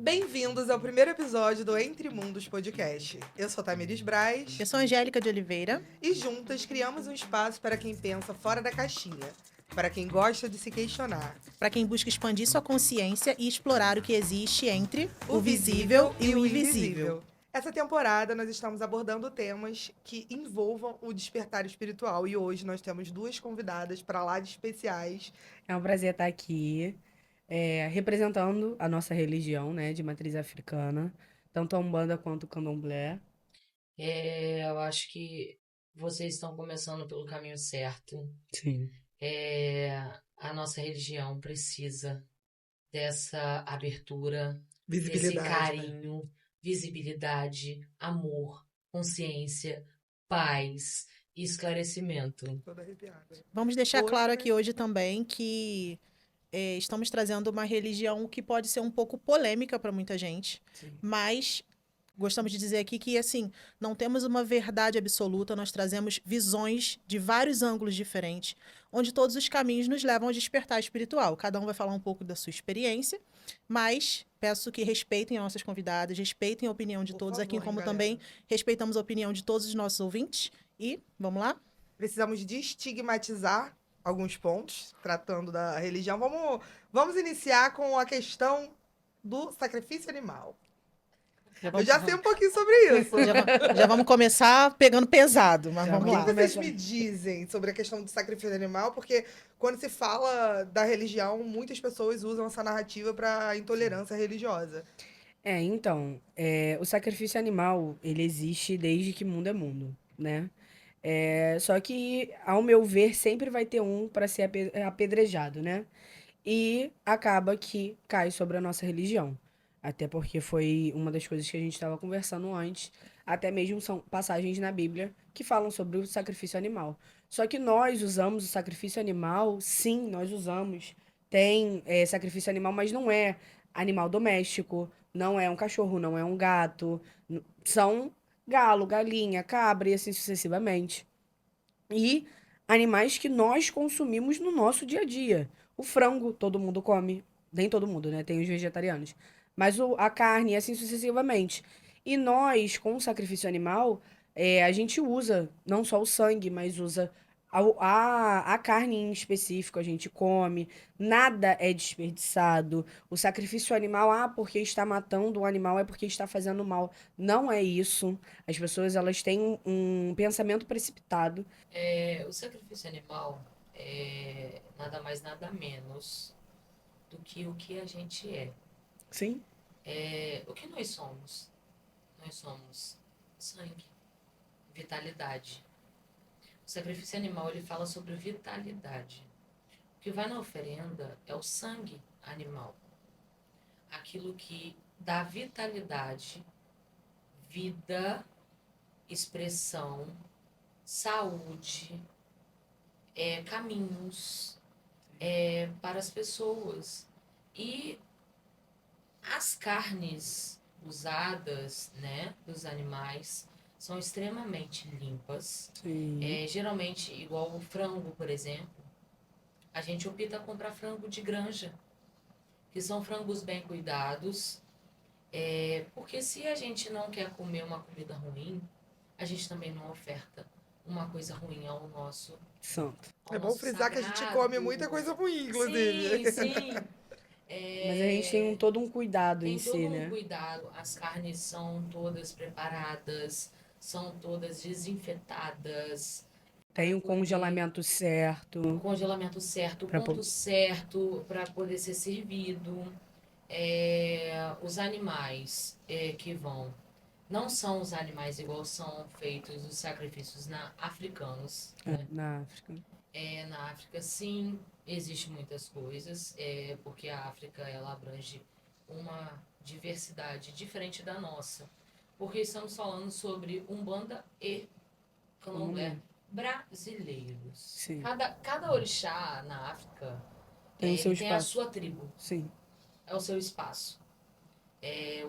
Bem-vindos ao primeiro episódio do Entre Mundos Podcast. Eu sou Tamiris Braz Eu sou Angélica de Oliveira. e juntas criamos um espaço para quem pensa fora da caixinha, para quem gosta de se questionar. Para quem busca expandir sua consciência e explorar o que existe entre o visível e o invisível. Essa temporada nós estamos abordando temas que envolvam o despertar espiritual e hoje nós temos duas convidadas para lá de especiais. É um prazer estar aqui, representando a nossa religião, né, de matriz africana, tanto a Umbanda quanto o Candomblé. Eu acho que vocês estão começando pelo caminho certo. Sim. A nossa religião precisa dessa abertura, desse Visibilidade, né? carinho, visibilidade, amor, consciência, paz e esclarecimento. Toda arrepiada. Vamos deixar Hoje- claro aqui hoje também que estamos trazendo uma religião que pode ser um pouco polêmica para muita gente, Sim. mas gostamos de dizer aqui que, assim, não temos uma verdade absoluta, nós trazemos visões de vários ângulos diferentes, onde todos os caminhos nos levam ao despertar espiritual. Cada um vai falar um pouco da sua experiência, mas peço que respeitem as nossas convidadas, respeitem a opinião de Por todos aqui, favor, como galera. também respeitamos a opinião de todos os nossos ouvintes. E, vamos lá? Precisamos desestigmatizar alguns pontos, tratando da religião. Vamos iniciar com a questão do sacrifício animal. Eu já sei um pouquinho sobre isso. Já vamos começar pegando pesado, mas Já vamos O que lá. que vocês me dizem sobre a questão do sacrifício animal? Porque quando se fala da religião, muitas pessoas usam essa narrativa para intolerância religiosa. O sacrifício animal, ele existe desde que mundo é mundo, né? Só que, ao meu ver, sempre vai ter um para ser apedrejado, né? E acaba que cai sobre a nossa religião. Até porque foi uma das coisas que a gente estava conversando antes. Até mesmo são passagens na Bíblia que falam sobre o sacrifício animal. Só que nós usamos o sacrifício animal, sim, nós usamos. Tem sacrifício animal, mas não é animal doméstico, não é um cachorro, não é um gato. São galo, galinha, cabra e assim sucessivamente. E animais que nós consumimos no nosso dia a dia. O frango, todo mundo come. Nem todo mundo, né? Tem os vegetarianos. Mas a carne, e assim sucessivamente. E nós, com o sacrifício animal, a gente usa não só o sangue, mas usa a carne em específico, a gente come. Nada é desperdiçado. O sacrifício animal, porque está matando o animal, é porque está fazendo mal. Não é isso. As pessoas, elas têm um pensamento precipitado. O sacrifício animal é nada mais, nada menos do que o que a gente é. Sim. O que nós somos? Nós somos sangue, vitalidade. O sacrifício animal, ele fala sobre vitalidade. O que vai na oferenda é o sangue animal. Aquilo que dá vitalidade, vida, expressão, saúde, caminhos para as pessoas. E as carnes usadas, né, dos animais são extremamente limpas. Sim. Geralmente, igual o frango, por exemplo, a gente opta a comprar frango de granja, que são frangos bem cuidados. Porque se a gente não quer comer uma comida ruim, a gente também não oferta uma coisa ruim ao nosso Santo. É bom nosso frisar que a gente sagrado. come muita coisa ruim, inclusive. Sim, sim. Mas a gente tem todo um cuidado Tem em todo si, um né? cuidado. As carnes são todas preparadas, são todas desinfetadas. Tem o congelamento O certo. congelamento certo, o Pra ponto certo para poder ser servido. Os animais que vão. Não são os animais igual são feitos os sacrifícios africanos, né? Na África. Na África, sim, existe muitas coisas, porque a África ela abrange uma diversidade diferente da nossa. Porque estamos falando sobre Umbanda e Candomblé brasileiros. Sim. Cada orixá na África Tem o seu ele tem a espaço. sua tribo, Sim. é o seu espaço.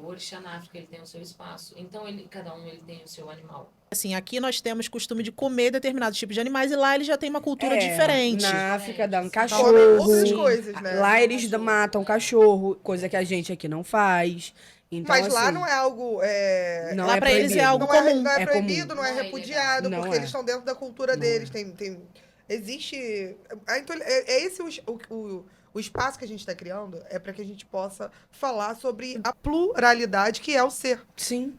O orixá na África, ele tem o seu espaço. Então, cada um ele tem o seu animal. Assim, aqui nós temos costume de comer determinados tipos de animais e lá eles já têm uma cultura diferente. Na África dão Sim. Comem outras cachorro. coisas, né? Lá eles Cachorro, matam né? cachorro, coisa que a gente aqui não faz. Então, Mas lá assim, não é algo. não Lá é pra eles é proibido. algo Não é, comum. não é É proibido, comum. não é Não é repudiado, ilegal. porque Não é. eles estão dentro da cultura Não deles. é. Existe. Então, é esse o espaço que a gente está criando, é para que a gente possa falar sobre a pluralidade que é o ser. Sim.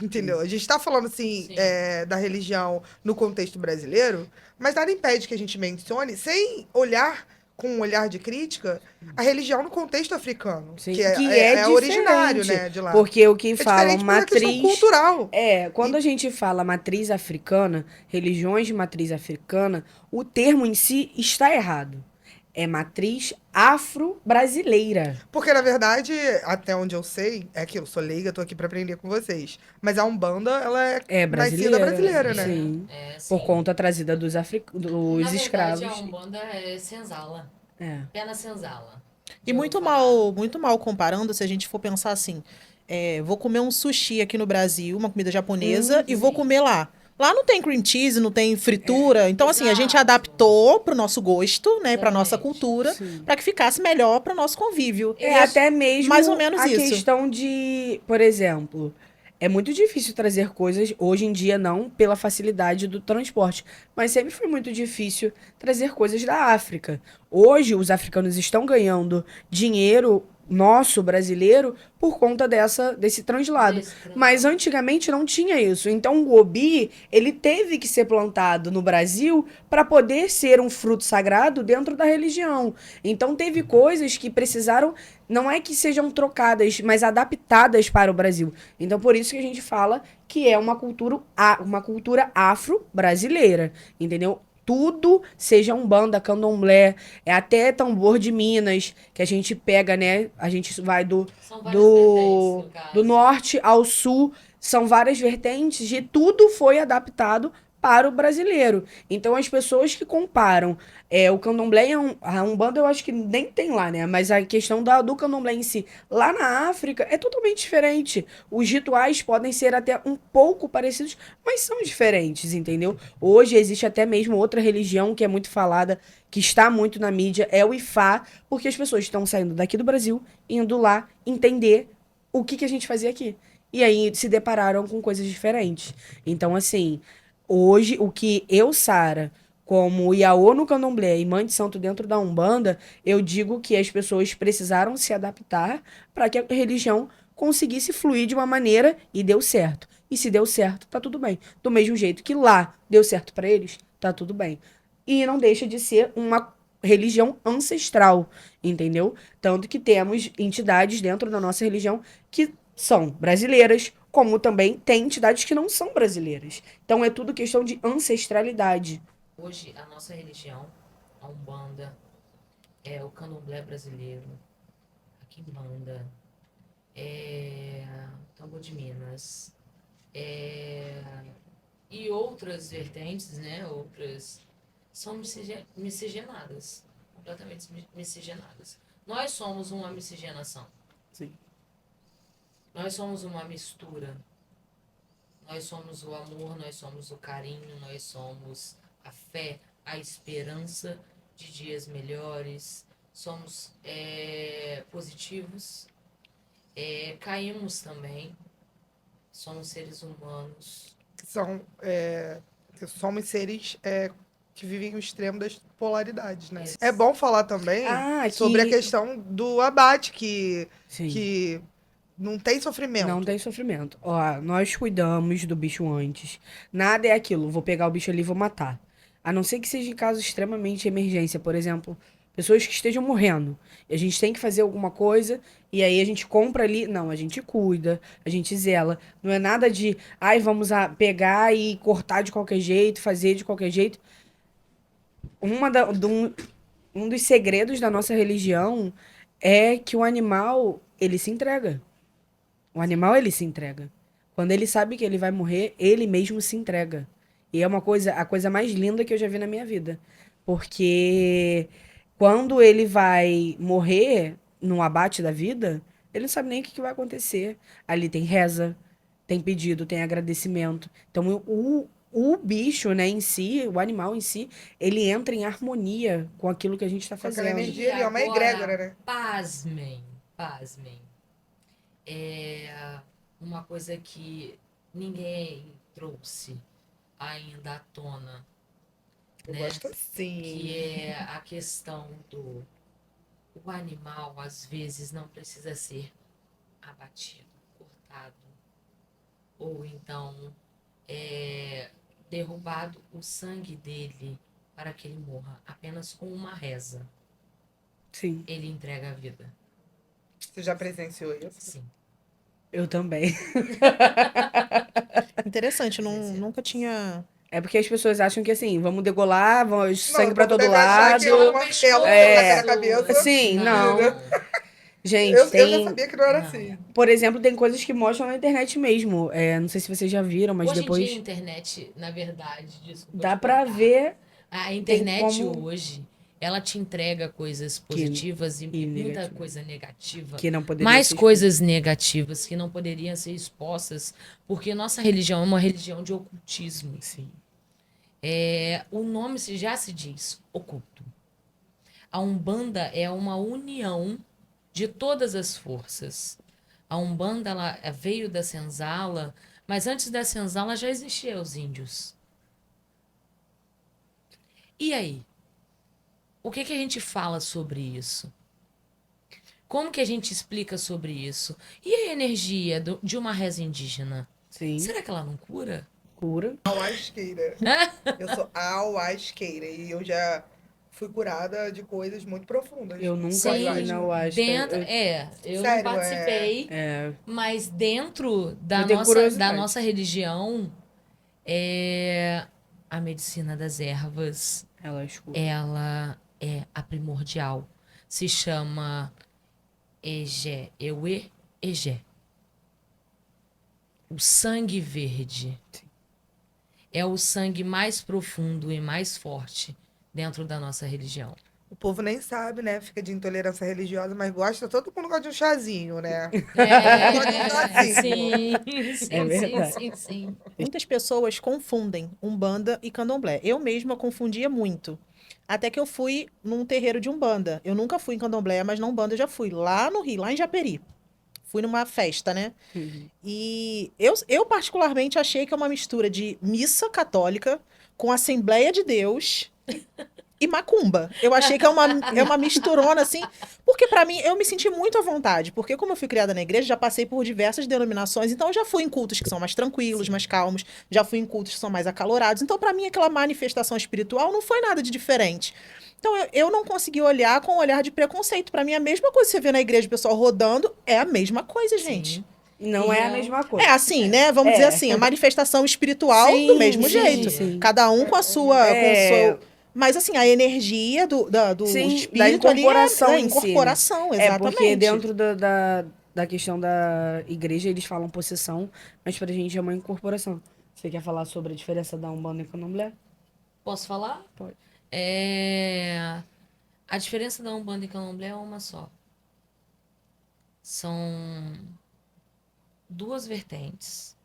Entendeu? A gente está falando, assim, Sim. da religião no contexto brasileiro, mas nada impede que a gente mencione, sem olhar com um olhar de crítica, a religião no contexto africano, Sim. que Que é originário, diferente, né, de lá. porque o que É falam diferente pela questão matriz. cultural. Quando a gente fala matriz africana, religiões de matriz africana, o termo em si está errado. É matriz afro-brasileira. Porque, na verdade, até onde eu sei, é aquilo, sou leiga, tô aqui pra aprender com vocês. Mas a Umbanda, ela é É nascida brasileira, né? Sim. Sim. Por conta trazida dos Na escravos. verdade, a Umbanda é senzala. É. Pé na senzala. E Já ouviu falar? muito mal comparando, se a gente for pensar assim, vou comer um sushi aqui no Brasil, uma comida japonesa, e vou Sim. comer lá. Lá não tem cream cheese, não tem fritura. Então, assim, a gente Exato. adaptou pro nosso gosto, né, pra nossa Exatamente. cultura, Sim. para que ficasse melhor pro nosso convívio. Até mesmo mais ou menos a isso. questão de, por exemplo, é muito difícil trazer coisas, hoje em dia não, pela facilidade do transporte, mas sempre foi muito difícil trazer coisas da África. Hoje, os africanos estão ganhando dinheiro nosso, brasileiro, por conta desse translado. Desse translado. Mas antigamente não tinha isso. Então o gobi, ele teve que ser plantado no Brasil para poder ser um fruto sagrado dentro da religião. Então teve coisas que precisaram, não é que sejam trocadas, mas adaptadas para o Brasil. Então por isso que a gente fala que é uma cultura afro-brasileira, entendeu? Tudo, seja umbanda, candomblé, até tambor de Minas, que a gente pega, né? A gente vai São várias vertentes, no caso. do norte ao sul, são várias vertentes e tudo foi adaptado para o brasileiro. Então, as pessoas que comparam o candomblé e a umbanda, eu acho que nem tem lá, né? Mas a questão do candomblé em si, lá na África, é totalmente diferente. Os rituais podem ser até um pouco parecidos, mas são diferentes, entendeu? Hoje existe até mesmo outra religião que é muito falada, que está muito na mídia, é o Ifá, porque as pessoas estão saindo daqui do Brasil, indo lá entender o que a gente fazia aqui. E aí se depararam com coisas diferentes. Então, assim, hoje, o que eu, Sara, como Iaô no candomblé e mãe de santo dentro da Umbanda, eu digo que as pessoas precisaram se adaptar para que a religião conseguisse fluir de uma maneira e deu certo. E se deu certo, tá tudo bem. Do mesmo jeito que lá deu certo para eles, tá tudo bem. E não deixa de ser uma religião ancestral, entendeu? Tanto que temos entidades dentro da nossa religião que são brasileiras, como também tem entidades que não são brasileiras. Então é tudo questão de ancestralidade. Hoje, a nossa religião, a Umbanda, o candomblé brasileiro, a quimbanda, tambor de Minas, e outras vertentes, né? Outras são miscigenadas, completamente miscigenadas. Nós somos uma miscigenação. Sim. Nós somos uma mistura. Nós somos o amor, nós somos o carinho, nós somos a fé, a esperança de dias melhores. Somos positivos. Caímos também. Somos seres humanos. Somos seres que vivem o extremo das polaridades, né? É bom falar também sobre a questão do abate, que não tem sofrimento. Não tem sofrimento. Ó, nós cuidamos do bicho antes. Nada é aquilo, vou pegar o bicho ali e vou matar. A não ser que seja em caso extremamente emergência, por exemplo, pessoas que estejam morrendo. E a gente tem que fazer alguma coisa e aí a gente compra ali. Não, a gente cuida, a gente zela. Não é nada de, vamos pegar e cortar de qualquer jeito, fazer de qualquer jeito. Um dos segredos da nossa religião é que o animal, ele se entrega. O animal, ele se entrega. Quando ele sabe que ele vai morrer, ele mesmo se entrega. E é a coisa mais linda que eu já vi na minha vida. Porque quando ele vai morrer no abate da vida, Ele não sabe nem o que vai acontecer. Ali tem reza, tem pedido, tem agradecimento. Então, o bicho, né, em si, o animal em si, ele entra em harmonia com aquilo que a gente está Com aquela fazendo. energia E ali, é uma agora, egrégora, né? pasmem. É uma coisa que ninguém trouxe ainda à tona, Eu né? gosto assim. Que é a questão do o animal, às vezes, não precisa ser abatido, cortado, ou então derrubado o sangue dele para que ele morra. Apenas com uma reza, Sim, ele entrega a vida. Você já presenciou isso? Sim. eu também. Interessante, Presenciamos. nunca tinha. É porque as pessoas acham que assim, vamos degolar, vamos Não, sangue o pra povo todo deve achar lado. que é um Só o martelo que pescoço. taca na cabeça. Sim, não. Gente, Eu já tem. sabia que não era Não. assim. Por exemplo, tem coisas que mostram na internet mesmo. Não sei se vocês já viram, mas Hoje em dia a depois internet, na verdade, desculpa dá te pra cortar. ver A tem internet como hoje, ela te entrega coisas positivas e muita negativo. coisa negativa. Que não poderia Mais ser coisas negativas que não poderiam ser expostas, porque nossa religião é uma religião de ocultismo. Sim. O nome já se diz oculto. A Umbanda é uma união de todas as forças. A Umbanda ela veio da senzala, mas antes da senzala já existiam os índios. E aí? O que a gente fala sobre isso? Como que a gente explica sobre isso? E a energia de uma reza indígena? Sim. Será que ela não cura? Cura. Auasqueira. Eu sou auasqueira e eu já fui curada de coisas muito profundas. Eu nunca com a fui ayahuasca. na Ayahuasca. Dentro, eu não Sério, participei, mas dentro Eu tenho da curiosidade. nossa religião, a medicina das ervas, Ela escura. ela é a primordial. Se chama Egé, Euê, Egé. O sangue verde. É o sangue mais profundo e mais forte dentro da nossa religião. O povo nem sabe, né? Fica de intolerância religiosa, mas gosta, todo mundo gosta de um chazinho, né? Sim, sim, É verdade. sim. Muitas pessoas confundem Umbanda e Candomblé. Eu mesma confundia muito. Até que eu fui num terreiro de Umbanda. Eu nunca fui em Candomblé, mas na Umbanda eu já fui. Lá no Rio, lá em Japeri. Fui numa festa, né? E eu particularmente achei que é uma mistura de missa católica com Assembleia de Deus e macumba. Eu achei que é uma misturona, assim, porque pra mim eu me senti muito à vontade, porque como eu fui criada na igreja, já passei por diversas denominações, então eu já fui em cultos que são mais tranquilos, Sim. mais calmos, já fui em cultos que são mais acalorados, então pra mim aquela manifestação espiritual não foi nada de diferente. Então eu não consegui olhar com um olhar de preconceito. Pra mim, a mesma coisa que você vê na igreja o pessoal rodando é a mesma coisa, gente. Sim. Não E é a é mesma coisa. É assim, né? Vamos dizer assim, a manifestação espiritual Sim, do mesmo sim, jeito. sim. Cada um com a sua, com o É. seu. Mas assim, a energia do Sim, da espírito ali incorporação é em si, né? incorporação, É, porque exatamente. dentro da questão da igreja eles falam possessão, mas pra gente é uma incorporação. Você quer falar sobre a diferença da Umbanda e Candomblé? Posso falar? Pode. A diferença da Umbanda e Candomblé é uma só. São duas vertentes.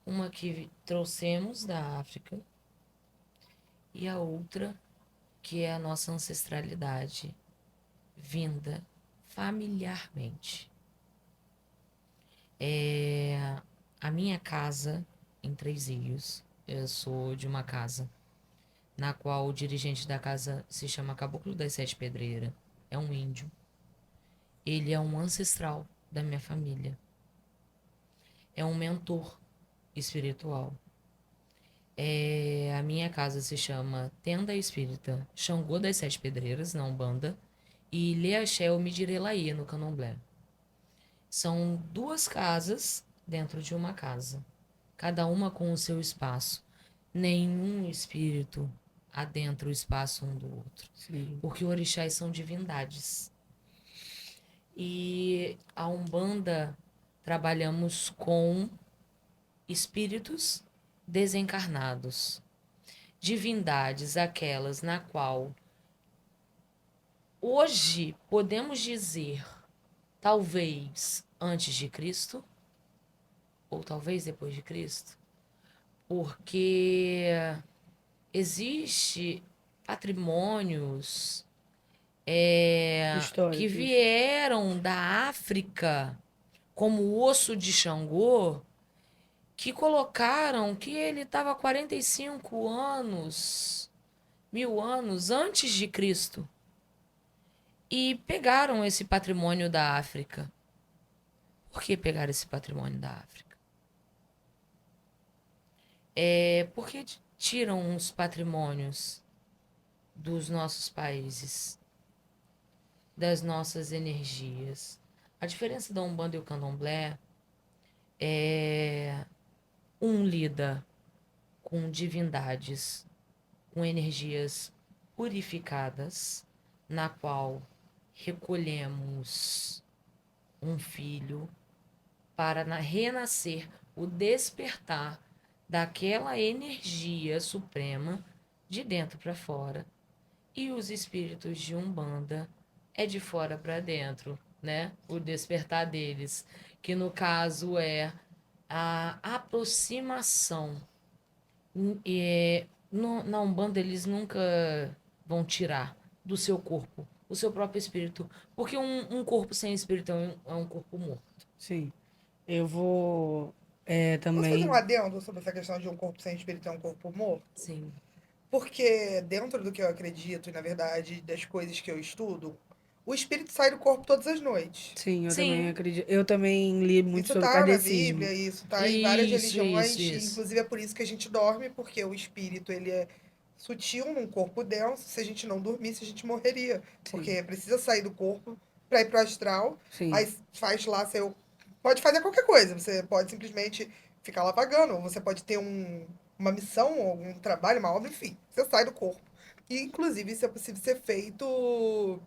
Uma que trouxemos da África e a outra que é a nossa ancestralidade vinda familiarmente. A minha casa em Três Rios, eu sou de uma casa na qual o dirigente da casa se chama Caboclo das Sete Pedreiras. É um índio. Ele é um ancestral da minha família. É um mentor espiritual. A minha casa se chama Tenda Espírita Xangô das Sete Pedreiras, na Umbanda, e Ilê Axé Omidirelaí, no Candomblé. São duas casas dentro de uma casa, cada uma com o seu espaço. Nenhum espírito adentra o espaço um do outro, Sim. porque orixás são divindades. E a Umbanda trabalhamos com espíritos desencarnados, divindades aquelas na qual hoje podemos dizer talvez antes de Cristo, ou talvez depois de Cristo, porque existe patrimônios que Históricos. vieram da África, como o osso de Xangô, que colocaram que ele estava 45 anos, 1000 anos antes de Cristo. E pegaram esse patrimônio da África. Por que pegaram esse patrimônio da África? Por que tiram os patrimônios dos nossos países, das nossas energias? A diferença da Umbanda e o Candomblé é um lida com divindades, com energias purificadas, na qual recolhemos um filho para renascer, o despertar daquela energia suprema de dentro para fora. E os espíritos de Umbanda é de fora para dentro, né? O despertar deles, que no caso é a aproximação. Na Umbanda eles nunca vão tirar do seu corpo o seu próprio espírito, porque um corpo sem espírito é um corpo morto. Sim. Eu vou Posso fazer também. um adendo sobre essa questão de um corpo sem espírito e um corpo morto? Sim. Porque dentro do que eu acredito e, na verdade, das coisas que eu estudo, o espírito sai do corpo todas as noites. Sim, eu também Sim. acredito. Eu também li muito Isso sobre tá na kardecismo. Bíblia, isso tá em várias Isso, religiões, isso, e isso. inclusive é por isso que a gente dorme, porque o espírito ele é sutil num corpo denso. Se a gente não dormisse, a gente morreria, Sim, porque precisa sair do corpo para ir pro astral. sim, Aí faz lá seu, pode fazer qualquer coisa, você pode simplesmente ficar lá vagando, ou você pode ter uma missão, algum trabalho, uma obra, enfim, você sai do corpo. E inclusive isso é possível ser feito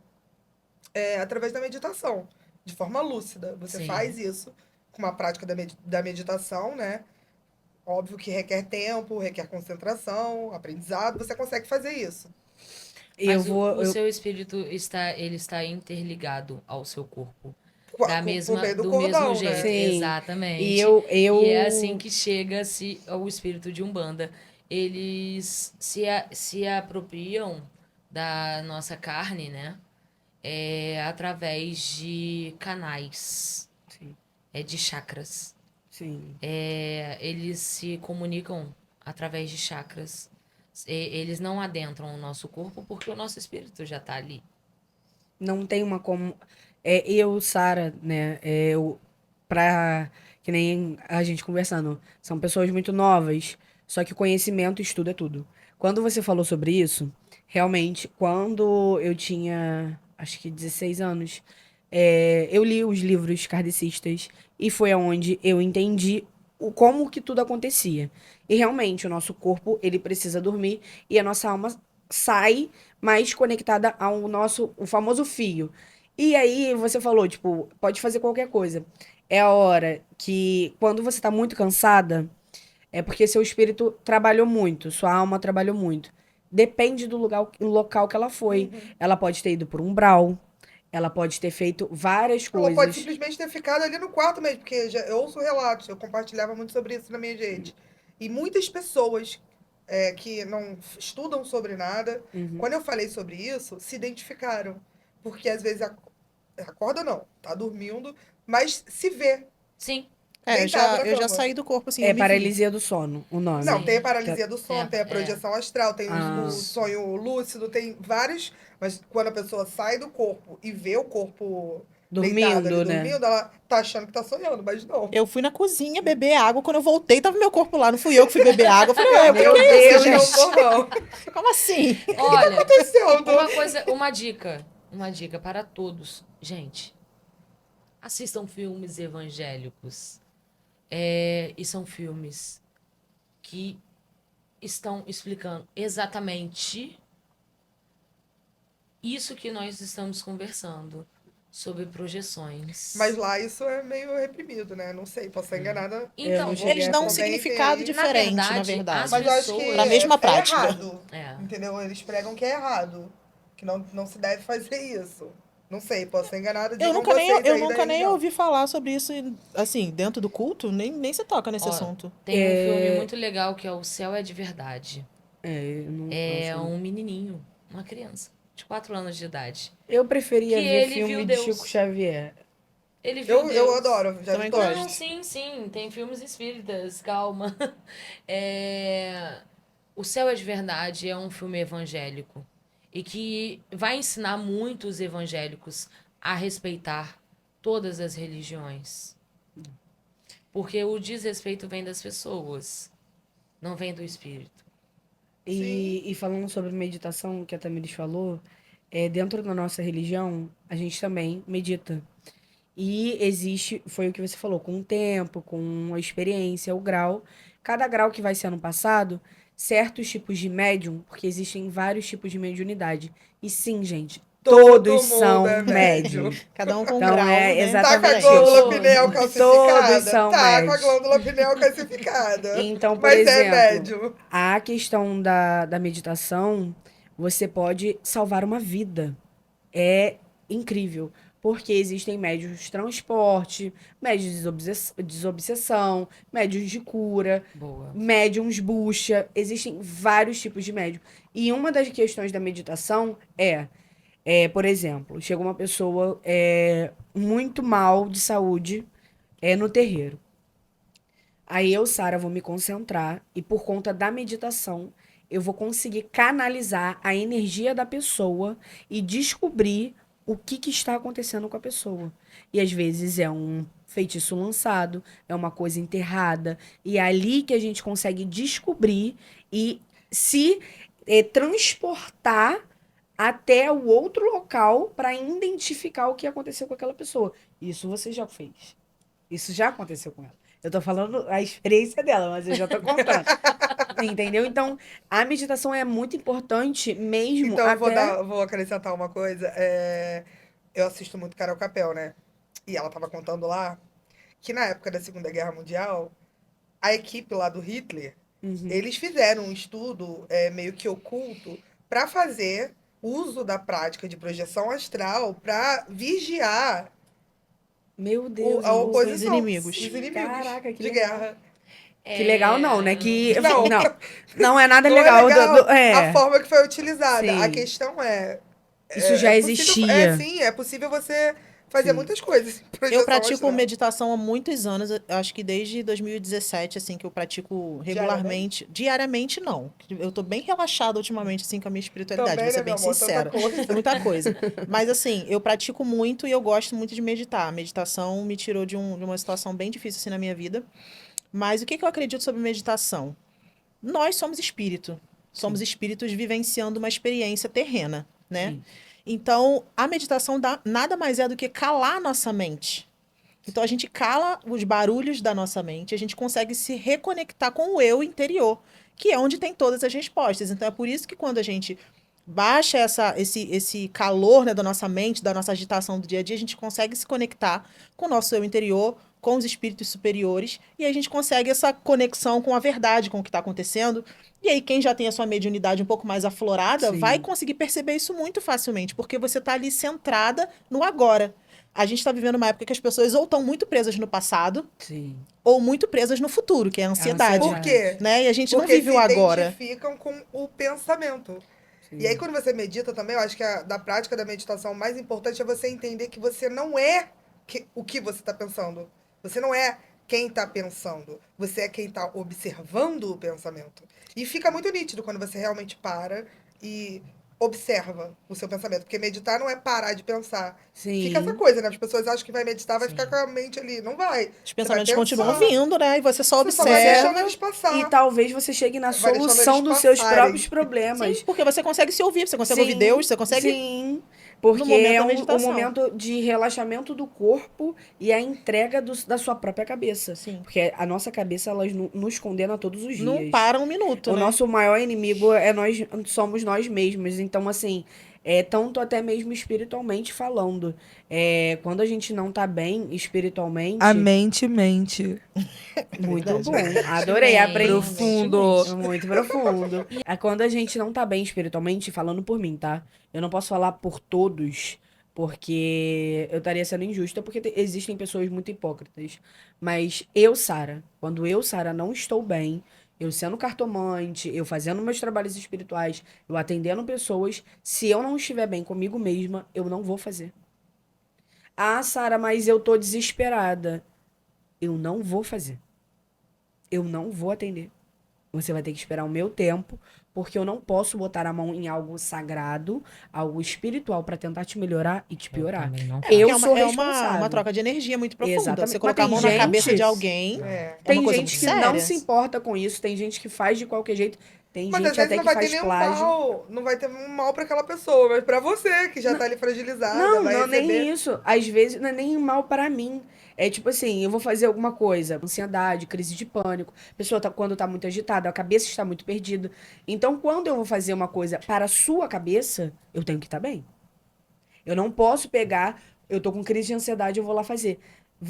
através da meditação, de forma lúcida. Você Sim. faz isso com uma prática da meditação, né? Óbvio que requer tempo, requer concentração, aprendizado, você consegue fazer isso. eu Mas vou. o Eu, seu espírito está interligado ao seu corpo. Por meio do Do mesmo cordão, jeito, né? sim. E exatamente. eu, E é assim eu. que chega-se ao espírito de Umbanda. Eles se apropriam da nossa carne, né? Através de canais, Sim, de chakras. sim. Eles se comunicam através de chakras. Eles não adentram o nosso corpo porque o nosso espírito já está ali. Não tem uma como. Sara, né? Que nem a gente conversando. São pessoas muito novas. Só que conhecimento, estudo é tudo. Quando você falou sobre isso, realmente, quando eu tinha, acho que 16 anos, eu li os livros kardecistas e foi aonde eu entendi como que tudo acontecia. E realmente, o nosso corpo, ele precisa dormir e a nossa alma sai mais conectada ao nosso, o famoso fio. E aí você falou, tipo, pode fazer qualquer coisa. É a hora que, quando você tá muito cansada, é porque seu espírito trabalhou muito, sua alma trabalhou muito. Depende do lugar, local que ela foi. Ela pode ter ido por um umbral, ela pode ter feito várias Ela pode coisas. simplesmente ter ficado ali no quarto mesmo, porque eu ouço relatos, eu compartilhava muito sobre isso na minha rede. E muitas pessoas que não estudam sobre nada, Uhum. quando eu falei sobre isso, se identificaram. Porque às vezes acorda não, tá dormindo, mas se vê Sim, deitado na Eu já cama. saí do corpo, assim, É eu me vi. paralisia do sono, o nome. Não, tem a sim. paralisia do sono, tem a É. projeção astral, tem o Ah, sonho lúcido, tem vários. Mas quando a pessoa sai do corpo e vê o corpo deitado ali dormindo, né? dormindo, ela tá achando que tá sonhando, mas não. Eu fui na cozinha beber água, quando eu voltei, tava meu corpo lá, não fui eu que fui beber água. Eu falei, ué, o que Meu que é isso, Deus, não gente? tô não. Como assim? Olha, Aconteceu, uma dica para todos. Gente, assistam filmes evangélicos. E são filmes que estão explicando exatamente isso que nós estamos conversando sobre projeções. Mas lá isso é meio reprimido, né? Não sei, posso estar enganada. Então, não cheguei Eles a dão um ver. significado Na diferente, na verdade, verdade. as Mas eu acho que pessoas- Pra mesma prática. errado. É. Entendeu? Eles pregam que é errado. Que não se deve fazer isso. Não sei, posso ser enganada. Eu Digam nunca nem, vocês eu aí da nunca nem religião. ouvi falar sobre isso, assim, dentro do culto, nem se toca nesse Ó, assunto. Tem um filme muito legal que é O Céu é de Verdade. Eu não É acho. um menininho, uma criança, de 4 anos de idade. Eu preferia Que ver ele filme viu de Deus. Chico Xavier. Ele viu Eu Deus. adoro, já Também vi todos. gosto. Não, sim, sim. Tem filmes espíritas, calma. O Céu é de Verdade é um filme evangélico. E que vai ensinar muitos evangélicos a respeitar todas as religiões. Porque o desrespeito vem das pessoas, não vem do espírito. E falando sobre meditação, que a Tamiris falou, dentro da nossa religião, a gente também medita. E existe, foi o que você falou, com o tempo, com a experiência, o grau. Cada grau que vai sendo passado, certos tipos de médium, porque existem vários tipos de mediunidade. E sim, gente, Todo todos mundo são é médium. médiums. Cada um com um Então, grau, é né? Tá com a exatamente glândula isso. pineal Todos calcificada? são Tá com a médios. glândula pineal calcificada. Então, por Mas é exemplo, médium. a questão da meditação, você pode salvar uma vida. É incrível. Porque existem médios de transporte, médios de desobsessão, médios de cura, Boa. médiums bucha. Existem vários tipos de médium. E uma das questões da meditação por exemplo, chega uma pessoa muito mal de saúde no terreiro. Aí eu, Sara, vou me concentrar e por conta da meditação, eu vou conseguir canalizar a energia da pessoa e descobrir o que está acontecendo com a pessoa. E às vezes é um feitiço lançado, é uma coisa enterrada, e é ali que a gente consegue descobrir e se transportar até o outro local para identificar o que aconteceu com aquela pessoa. Isso você já fez. Isso já aconteceu com ela. Eu tô falando a experiência dela, mas eu já tô contando. Entendeu? Então, a meditação é muito importante mesmo Então, até... vou acrescentar uma coisa. Eu assisto muito Carol Capel, né? E ela tava contando lá que na época da Segunda Guerra Mundial, a equipe lá do Hitler, eles fizeram um estudo meio que oculto para fazer uso da prática de projeção astral para vigiar Meu Deus, a eu não oposição, os inimigos. os inimigos Caraca, que de legal. guerra. Que legal não, né? Que... Não. Não é nada Não legal. é legal a É. forma que foi utilizada. A Sim. questão Isso já possível, existia. sim, é possível você fazer Sim. muitas coisas. em Eu projeção pratico astral. meditação há muitos anos, eu acho que desde 2017, assim, que eu pratico regularmente. Diariamente, não. Eu tô bem relaxada ultimamente, assim, com a minha espiritualidade, Também, vou ser né, bem meu amor? Tanta sincera. coisa. É muita coisa. Mas, assim, eu pratico muito e eu gosto muito de meditar. A meditação me tirou de uma situação bem difícil, assim, na minha vida. Mas o que eu acredito sobre meditação? Nós somos espírito. Somos espíritos vivenciando uma experiência terrena, né? Sim. Então, a meditação nada mais é do que calar a nossa mente. Então, a gente cala os barulhos da nossa mente, a gente consegue se reconectar com o eu interior, que é onde tem todas as respostas. Então, é por isso que quando a gente baixa esse calor, né, da nossa mente, da nossa agitação do dia a dia, a gente consegue se conectar com o nosso eu interior, com os espíritos superiores, e a gente consegue essa conexão com a verdade, com o que está acontecendo. E aí, quem já tem a sua mediunidade um pouco mais aflorada, Sim. vai conseguir perceber isso muito facilmente, porque você está ali centrada no agora. A gente está vivendo uma época que as pessoas ou estão muito presas no passado, Sim. ou muito presas no futuro, que é a ansiedade. Por quê? Né? E a gente não Porque vive o se agora. identificam com o pensamento. Sim. E aí, quando você medita também, eu acho que da prática da meditação, o mais importante é você entender que você não é o que você está pensando. Você não é quem está pensando. Você é quem está observando o pensamento. E fica muito nítido quando você realmente para e observa o seu pensamento. Porque meditar não é parar de pensar. Sim. Fica essa coisa, né? As pessoas acham que vai meditar, vai Sim. ficar com a mente ali. Não vai. Os pensamentos Você vai continuam pensar. vindo, né? E você só Você só vai deixando observa. eles passar. E talvez você chegue na Vai deixando solução eles dos seus passarem. próprios problemas. Sim, porque você consegue se ouvir, você consegue Sim, ouvir Deus, você consegue. Sim, porque no momento é da um meditação. momento de relaxamento do corpo e a entrega da sua própria cabeça. Sim. Porque a nossa cabeça, ela nos condena todos os dias. Não para um minuto, O né? nosso maior inimigo somos nós mesmos. Então, assim, tanto até mesmo espiritualmente falando. Quando a gente não tá bem espiritualmente... mente. Muito Verdade. bom. Adorei, aprendi. Profundo. Muito profundo. Quando a gente não tá bem espiritualmente, falando por mim, tá? Eu não posso falar por todos, Porque eu estaria sendo injusta, porque existem pessoas muito hipócritas. Mas eu, Sara, quando eu, Sara, não estou bem, eu sendo cartomante, eu fazendo meus trabalhos espirituais, eu atendendo pessoas, se eu não estiver bem comigo mesma, eu não vou fazer. Ah, Sara, mas eu tô desesperada. Eu não vou fazer. Eu não vou atender. Você vai ter que esperar o meu tempo, porque eu não posso botar a mão em algo sagrado, algo espiritual pra tentar te melhorar e te Eu piorar. também não Porque Eu é sou uma responsável. troca de energia muito profunda. Exatamente. Você Mas colocar a tem mão na cabeça gente- de alguém É. é uma Tem coisa gente muito que não séria. se importa com isso, tem gente que faz de qualquer jeito, tem Mas às gente vezes até não que vai ter faz nenhum plágio. mal, não vai ter um mal pra aquela pessoa, mas pra você, que já tá ali fragilizada, Não, vai não, nem receber. isso. Às vezes não é nem mal para mim. É tipo assim, eu vou fazer alguma coisa, ansiedade, crise de pânico. A pessoa tá, quando tá muito agitada, a cabeça está muito perdida. Então, quando eu vou fazer uma coisa para a sua cabeça, eu tenho que estar bem. Eu não posso pegar, eu tô com crise de ansiedade, eu vou lá fazer.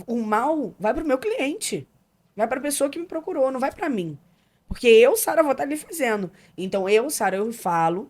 O mal vai pro meu cliente. Vai pra pessoa que me procurou, não vai pra mim. Porque eu, Sara, vou estar ali fazendo. Então, eu, Sara, eu falo.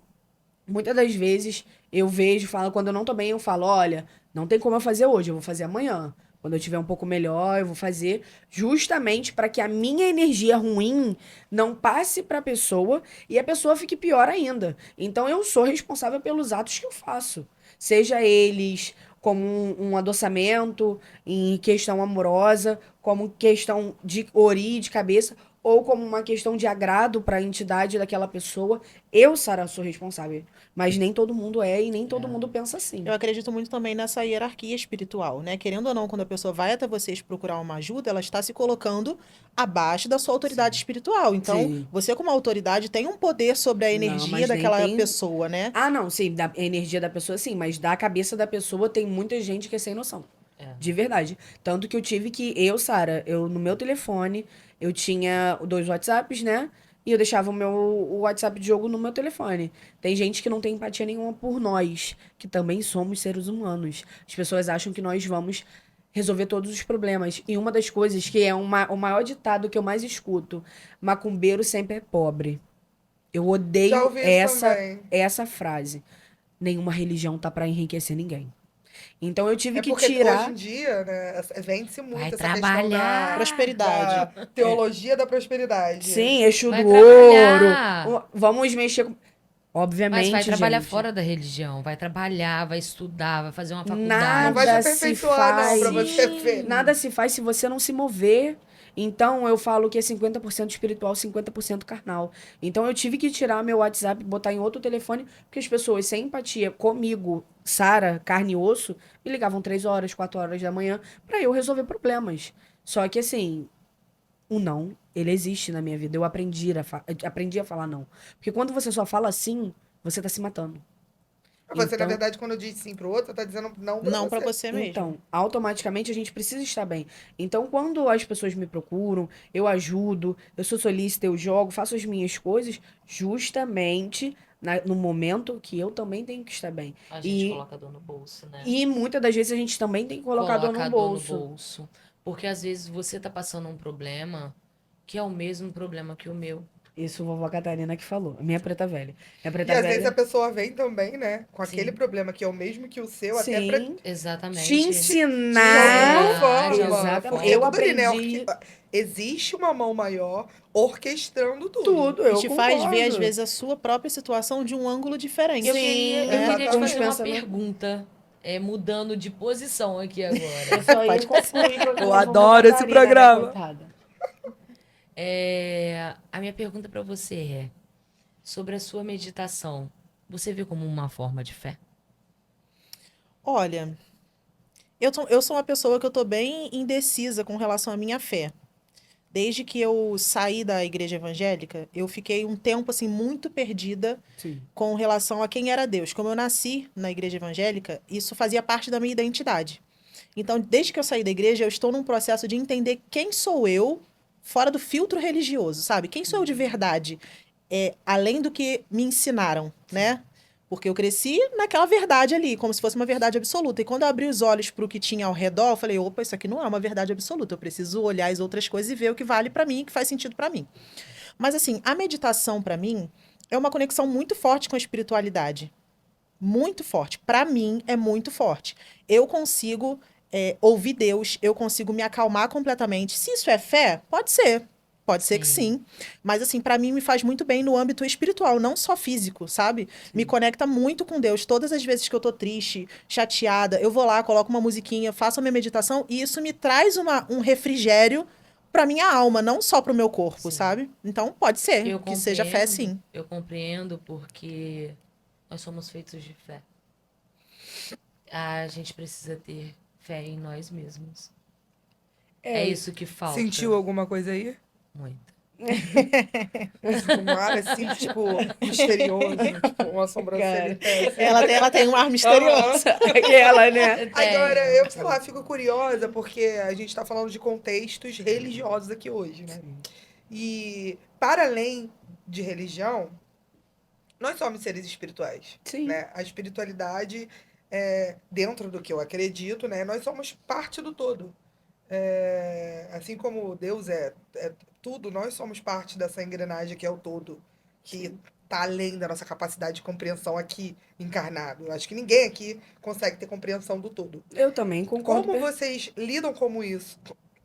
Muitas das vezes eu vejo, falo, quando eu não tô bem, eu falo, olha, não tem como eu fazer hoje, eu vou fazer amanhã. Quando eu tiver um pouco melhor, eu vou fazer justamente para que a minha energia ruim não passe para a pessoa e a pessoa fique pior ainda. Então eu sou responsável pelos atos que eu faço. Seja eles como um adoçamento, em questão amorosa, como questão de ori, de cabeça, ou como uma questão de agrado para a entidade daquela pessoa. Eu, Sara, sou responsável. Mas nem todo mundo é e nem todo mundo pensa assim. Eu acredito muito também nessa hierarquia espiritual, né? Querendo ou não, quando a pessoa vai até vocês procurar uma ajuda, ela está se colocando abaixo da sua autoridade espiritual. Então, Sim. você como autoridade tem um poder sobre a Não, energia mas nem daquela tem- pessoa, né? Ah, não, sim, da energia da pessoa, sim, mas da cabeça da pessoa tem muita gente que é sem noção. É. De verdade. Tanto que eu tive que, Sara, no meu telefone, eu tinha 2 WhatsApps, né? E eu deixava o WhatsApp de jogo no meu telefone. Tem gente que não tem empatia nenhuma por nós, que também somos seres humanos. As pessoas acham que nós vamos resolver todos os problemas. E uma das coisas que é o maior ditado que eu mais escuto: macumbeiro sempre é pobre. Eu Já odeio ouvi isso também. essa frase. Nenhuma religião tá para enriquecer ninguém. Então eu tive É que porque hoje tirar. em dia, né, vende-se Vai muito essa questão trabalhar. Prosperidade. da teologia da prosperidade. Sim, Exu Vai do ouro. trabalhar. Vamos mexer com. Mas Obviamente, vai trabalhar gente, fora da religião, vai trabalhar, vai estudar, vai fazer uma Não faculdade. vai te nada se aperfeiçoar, não, pra faz. você ver. Nada se faz se você não se mover. Então eu falo que é 50% espiritual, 50% carnal. Então eu tive que tirar meu WhatsApp e botar em outro telefone, porque as pessoas sem empatia comigo, Sara, carne e osso, me ligavam 3 horas, 4 horas da manhã pra eu resolver problemas. Só que assim, o não, ele existe na minha vida. Eu aprendi a falar não. Porque quando você só fala sim, você tá se matando. Você, na Então, verdade, quando diz sim pro outro, você tá dizendo não pra Não para você. você mesmo. então, automaticamente a gente precisa estar bem. Então, quando as pessoas me procuram, eu ajudo, eu sou solícita, eu jogo, faço as minhas coisas, justamente no momento que eu também tenho que estar bem. A gente E, coloca a dor no bolso, né? e muitas das vezes a gente também tem que colocar a dor Coloca no a dor bolso. no bolso. Porque às vezes você tá passando um problema que é o mesmo problema que o meu. Isso, vovó Catarina que falou. A minha preta velha. Minha E preta às vezes a velha. pessoa vem também, né, com Sim. aquele problema que é o mesmo que o seu, até pra Sim. Exatamente. Te de ensinar. alguma forma. Exatamente. Porque Eu tudo ali, né, aprendi existe uma mão maior orquestrando tudo. tudo, E eu te faz ver, às concordo. vezes, a sua própria situação de um ângulo diferente. Eu Sim, queria, né? eu queria te com os fazer uma pensamentos. pergunta, mudando de posição aqui agora. Eu só ia Pode concluir com aquela adoro esse Catarina, né, programa. coitada? A minha pergunta pra você é sobre a sua meditação. Você vê como uma forma de fé? Olha, eu sou uma pessoa que eu tô bem indecisa com relação à minha fé. Desde que eu saí da igreja evangélica, eu fiquei um tempo assim muito perdida Sim. com relação a quem era Deus. Como eu nasci na igreja evangélica, isso fazia parte da minha identidade. Então, desde que eu saí da igreja, eu estou num processo de entender quem sou eu fora do filtro religioso, sabe? Quem sou eu de verdade? Além do que me ensinaram, né? Porque eu cresci naquela verdade ali, como se fosse uma verdade absoluta. E quando eu abri os olhos para o que tinha ao redor, eu falei, opa, isso aqui não é uma verdade absoluta. Eu preciso olhar as outras coisas e ver o que vale para mim, o que faz sentido para mim. Mas assim, a meditação para mim é uma conexão muito forte com a espiritualidade. Muito forte. Para mim, é muito forte. Eu consigo ouvir Deus, eu consigo me acalmar completamente. Se isso é fé, pode ser. Pode ser que sim. Mas, assim, para mim me faz muito bem no âmbito espiritual, não só físico, sabe? Me conecta muito com Deus. Todas as vezes que eu tô triste, chateada, eu vou lá, coloco uma musiquinha, faço a minha meditação e isso me traz um refrigério pra minha alma, não só pro meu corpo, Sim. sabe? Então, pode ser Eu que seja fé, sim. Eu compreendo porque nós somos feitos de fé. A gente precisa ter fé em nós mesmos. É isso que falta. Sentiu alguma coisa aí? Muito. Um ar assim, tipo, misterioso, tipo, uma sobrancelha. Ela tem um ar misterioso. Aquela, né? Agora, eu, sei lá, fico curiosa, porque a gente tá falando de contextos religiosos aqui hoje, né? E, para além de religião, nós somos seres espirituais, Sim. né? A espiritualidade, dentro do que eu acredito, né? Nós somos parte do todo. Assim como Deus é tudo, nós somos parte dessa engrenagem que é o todo, que tá além da nossa capacidade de compreensão aqui encarnado. Eu acho que ninguém aqui consegue ter compreensão do todo. Eu também concordo. Como vocês lidam com isso?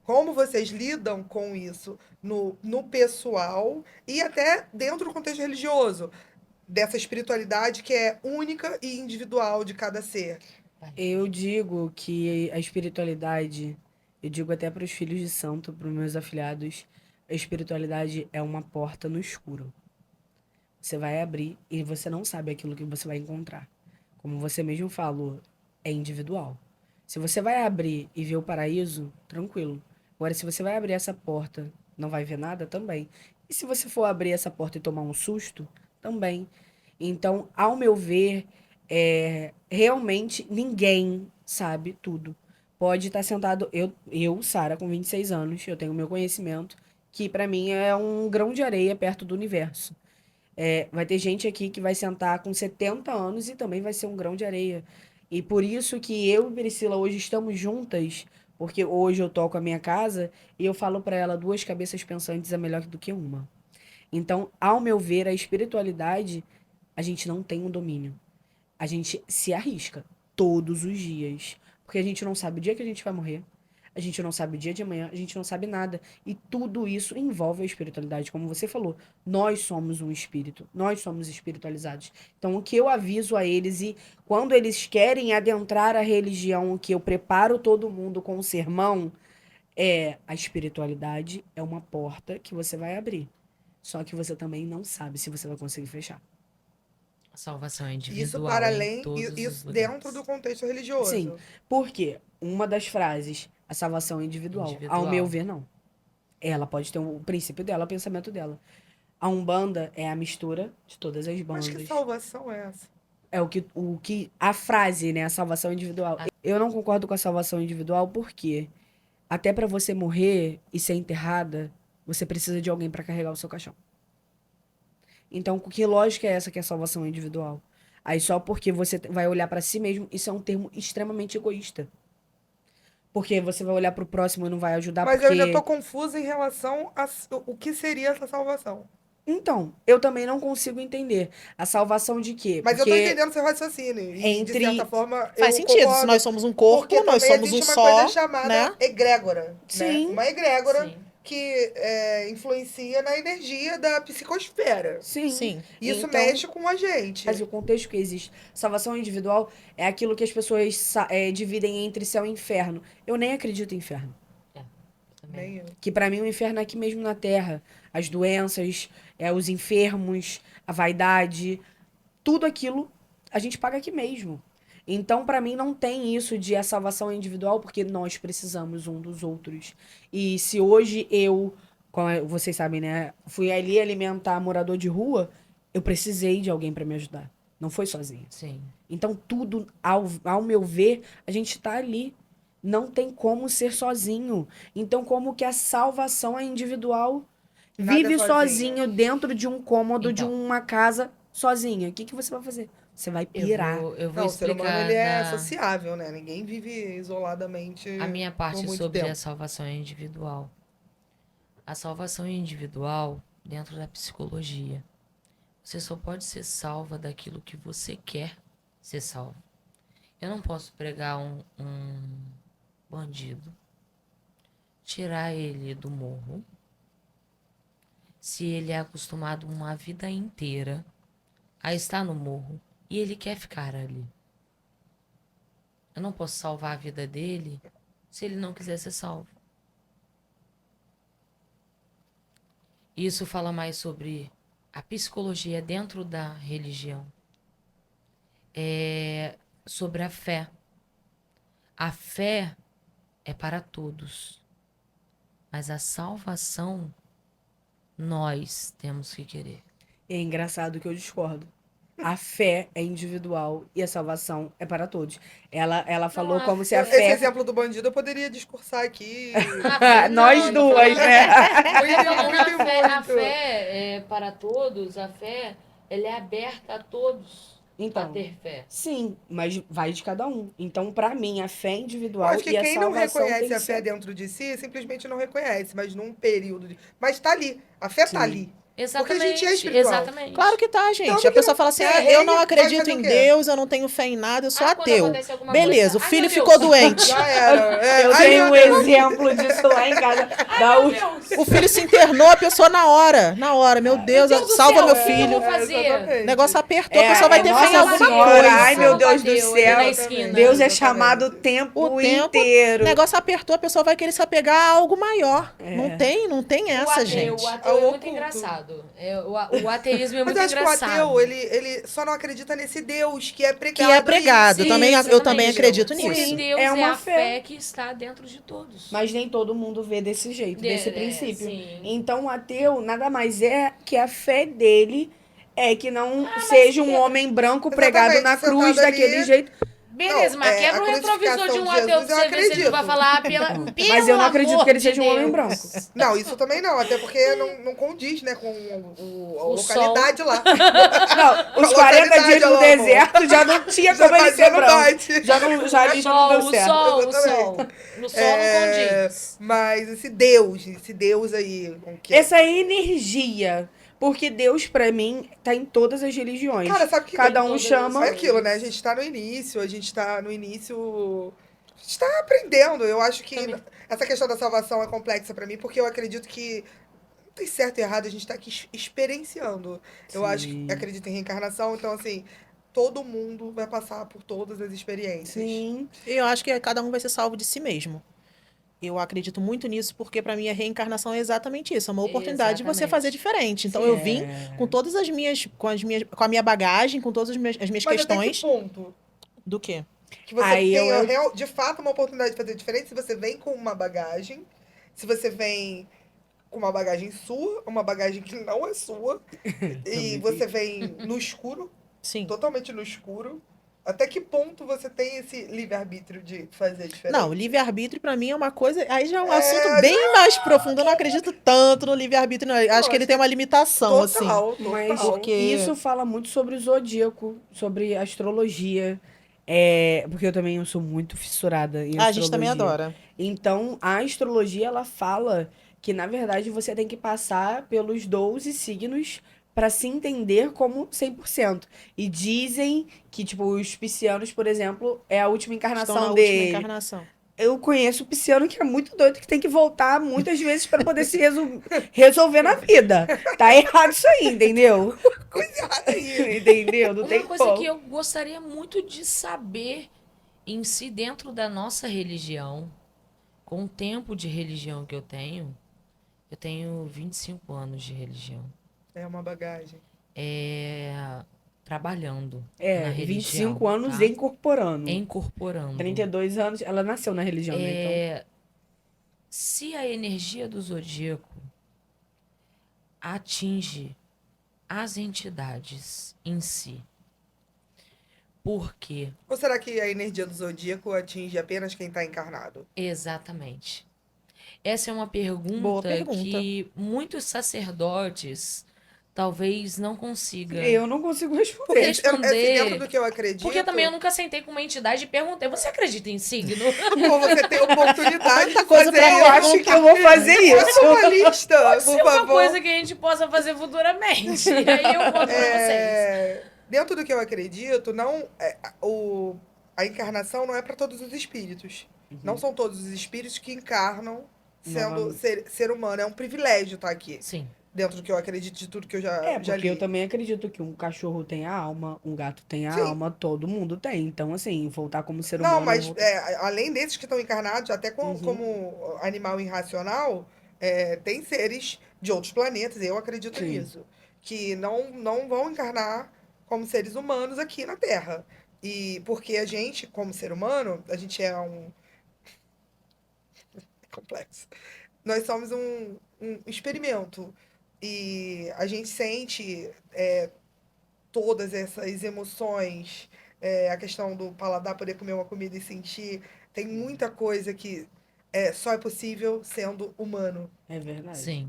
Como vocês lidam com isso no pessoal e até dentro do contexto religioso, dessa espiritualidade que é única e individual de cada ser? Eu digo que a espiritualidade, eu digo até para os filhos de santo, para os meus afilhados, a espiritualidade é uma porta no escuro. Você vai abrir e você não sabe aquilo que você vai encontrar. Como você mesmo falou, é individual. Se você vai abrir e ver o paraíso, tranquilo. Agora, se você vai abrir essa porta, não vai ver nada, também. E se você for abrir essa porta e tomar um susto, também. Então, ao meu ver, realmente ninguém sabe tudo. Pode estar sentado, Sara, com 26 anos, eu tenho meu conhecimento, que para mim é um grão de areia perto do universo. Vai ter gente aqui que vai sentar com 70 anos e também vai ser um grão de areia. E por isso que eu e Priscila hoje estamos juntas, porque hoje eu toco a minha casa e eu falo para ela, duas cabeças pensantes é melhor do que uma. Então, ao meu ver, a espiritualidade, a gente não tem um domínio. A gente se arrisca todos os dias, porque a gente não sabe o dia que a gente vai morrer. A gente não sabe o dia de amanhã, a gente não sabe nada. E tudo isso envolve a espiritualidade. Como você falou, nós somos um espírito, nós somos espiritualizados. Então, o que eu aviso a eles, e quando eles querem adentrar a religião, o que eu preparo todo mundo com o sermão, a espiritualidade é uma porta que você vai abrir. Só que você também não sabe se você vai conseguir fechar. A salvação é individual. Isso para além, todos isso os dentro lugares. do contexto religioso. Sim, porque uma das frases, a salvação é individual. Individual. Ao meu ver, não. Ela pode ter o princípio dela, o pensamento dela. A Umbanda é a mistura de todas as Mas bandas. que salvação é essa? É a frase, né? A salvação individual. Eu não concordo com a salvação individual porque até pra você morrer e ser enterrada, você precisa de alguém pra carregar o seu caixão. Então, que lógica é essa que é a salvação individual? Aí só porque você vai olhar pra si mesmo, isso é um termo extremamente egoísta. Porque você vai olhar pro próximo e não vai ajudar Mas porque... eu ainda tô confusa em relação a o que seria essa salvação. Então, eu também não consigo entender. A salvação de quê? Mas Porque eu tô entendendo seu raciocínio. E, de entre- certa forma, Faz eu sentido. concordo. Se nós somos um corpo, Porque nós também somos um existe uma só, coisa chamada né? egrégora. Né? Sim. Uma egrégora Sim. que influencia na energia da psicosfera. Sim. Sim. Isso Então, mexe com a gente. mas o contexto que existe. Salvação individual é aquilo que as pessoas dividem entre céu e inferno. Eu nem acredito em inferno. Também. Nem eu. Que pra mim o inferno é aqui mesmo na Terra. As doenças, os enfermos, a vaidade, tudo aquilo a gente paga aqui mesmo. Então, pra mim, não tem isso de a salvação é individual, porque nós precisamos um dos outros. E se hoje vocês sabem, né, fui ali alimentar morador de rua, eu precisei de alguém pra me ajudar. Não foi sozinho. Sim. Então, tudo, ao meu ver, a gente tá ali. Não tem como ser sozinho. Então, como que a salvação é individual? Nada Vive sozinho. sozinho dentro de um cômodo de Então. uma casa sozinha. O que você vai fazer? Você vai pirar. Eu vou Não, o ser explicar humano ele é da- sociável, né? Ninguém vive isoladamente a minha por parte muito sobre tempo. a salvação individual. A salvação individual dentro da psicologia. Você só pode ser salva daquilo que você quer ser salvo. Eu não posso pregar um bandido, tirar ele do morro, se ele é acostumado uma vida inteira a estar no morro e ele quer ficar ali. Eu não posso salvar a vida dele se ele não quiser ser salvo. Isso fala mais sobre a psicologia dentro da religião. Sobre a fé. A fé é para todos. Mas a salvação, nós temos que querer. É engraçado que eu discordo. A fé é individual e a salvação é para todos. Ela falou Não, como se a Esse fé... exemplo do bandido eu poderia discursar aqui. Nós duas, né? A fé é para todos, a fé ela é aberta a todos a Então, ter fé. sim, mas vai de cada um. Então, pra mim, a fé é Eu individual acho que e a quem não salvação tem reconhece que a fé ser... dentro de si, simplesmente não reconhece, mas num período de... Mas tá ali. A fé Sim. tá ali. Exatamente. Porque a gente é espiritual. Exatamente. Claro que tá, gente. Então, A pessoa fala assim, é, eu não vai acredito fazer em o quê? Deus, eu não tenho fé em nada, eu sou Quando ateu. acontece alguma Beleza, coisa, o filho meu ficou Deus. doente. Já era. Eu Ai, tenho meu um Deus. exemplo disso lá em casa. Da Meu u- Deus. O filho se internou, a pessoa na hora. Meu Deus, Deus do salva céu, meu o que eu filho. vou fazer? exatamente. O negócio apertou, a pessoa vai ter fé em Nossa alguma Senhora, coisa. ai meu Deus do Bateu ali céu. na esquina. Deus é Exatamente. chamado o tempo O tempo, inteiro. O negócio apertou, a pessoa vai querer se apegar a algo maior. Não tem essa, gente. O ateu É é o muito oculto. engraçado. O ateísmo é Mas muito eu acho que o engraçado. ateu, ele só não acredita nesse Deus que é Que pregado. é pregado. em si. Eu também acredito Porque nisso. Deus É é, uma a fé que está dentro de todos. Mas nem todo mundo vê desse jeito, desse princípio. Sim. Então, o ateu nada mais é que a fé dele é que não seja um homem branco pregado na Exatamente, cruz sentado daquele ali. jeito. Beleza, Não, mas quebra a o retrovisor de um crucificação de ateu pra Jesus, eu você ver se ele acredito. vai falar pelo Mas eu não acredito amor que ele de seja um homem Deus. branco. Não, isso também não, até porque não condiz, né, com a O localidade lá. Não, os A 40 dias localidade, no amor. deserto já não tinha como ele ser branco. bate. Já a lista não deu O certo. sol. Exatamente. No sol não condiz. Mas esse Deus aí, com que... Essa energia. Porque Deus, pra mim, tá em todas as religiões. Cara, sabe que Cada um todas chama. É aquilo, né? A gente tá no início. A gente tá aprendendo. Eu acho que Também. essa questão da salvação é complexa pra mim, porque eu acredito que não tem certo e errado, a gente tá aqui experienciando. Eu acho que acredito em reencarnação, então assim, todo mundo vai passar por todas as experiências. Sim. Eu acho que cada um vai ser salvo de si mesmo. Eu acredito muito nisso, porque pra mim a reencarnação é exatamente isso, é uma oportunidade de você Exatamente. fazer diferente. Então Sim, eu vim com todas as minhas, com a minha bagagem, com todas as minhas Mas questões. até que ponto Do quê? que você Aí tem eu- de fato uma oportunidade de fazer diferente se você vem com uma bagagem, se você vem com uma bagagem sua, uma bagagem que não é sua, e você vem no escuro, Sim. totalmente no escuro. Até que ponto você tem esse livre-arbítrio de fazer diferente? Não, o livre-arbítrio pra mim é uma coisa. Aí já é um assunto bem mais profundo. Eu não acredito tanto no livre-arbítrio, não. Acho que ele tem uma limitação, assim. Total. Mas Porque- isso fala muito sobre o zodíaco, sobre astrologia. Porque eu também sou muito fissurada em astrologia. A gente também adora. Então, a astrologia, ela fala que, na verdade, você tem que passar pelos 12 signos para se entender como 100%. E dizem que, tipo, os piscianos, por exemplo, é a última Estão na encarnação última dele. encarnação. Eu conheço o pisciano que é muito doido, que tem que voltar muitas vezes para poder se resolver na vida. Tá errado isso aí, entendeu? Coisa errada aí. Entendeu? Não tem Uma coisa como. que eu gostaria muito de saber em si, dentro da nossa religião, com o tempo de religião que eu tenho 25 anos de religião. É uma bagagem. Trabalhando na religião. 25 anos tá? incorporando. Incorporando. 32 anos, ela nasceu na religião, né? Então, Se a energia do zodíaco atinge as entidades em si, por quê? Ou será que a energia do zodíaco atinge apenas quem está encarnado? Exatamente. Essa é uma pergunta, Boa pergunta. que muitos sacerdotes talvez não consigam. eu não consigo responder. Porque- Assim, Responder. dentro do que eu acredito, Porque também eu nunca sentei com uma entidade e perguntei, você acredita em signo? pô, você tem oportunidade Tanta de coisa fazer pra Eu isso. acho que eu vou fazer Faça isso. uma lista, Pode por ser uma favor. coisa que a gente possa fazer futuramente. E aí eu conto pra vocês. É, dentro do que eu acredito, não a encarnação não é para todos os espíritos. Não são todos os espíritos que encarnam sendo Novamente. ser humano. É um privilégio estar aqui. Sim. Dentro do que eu acredito, de tudo que eu já Porque li. eu também acredito que um cachorro tem a alma, um gato tem a Sim. alma, todo mundo tem. Então, assim, voltar como ser Não, humano. mas além desses que estão encarnados, até como animal irracional, tem seres de outros planetas, eu acredito Sim. nisso, que não vão encarnar como seres humanos aqui na Terra. E porque a gente, como ser humano, a gente é complexo. Nós somos um experimento. E a gente sente todas essas emoções, a questão do paladar, poder comer uma comida e sentir. Tem muita coisa que só é possível sendo humano. É verdade. Sim.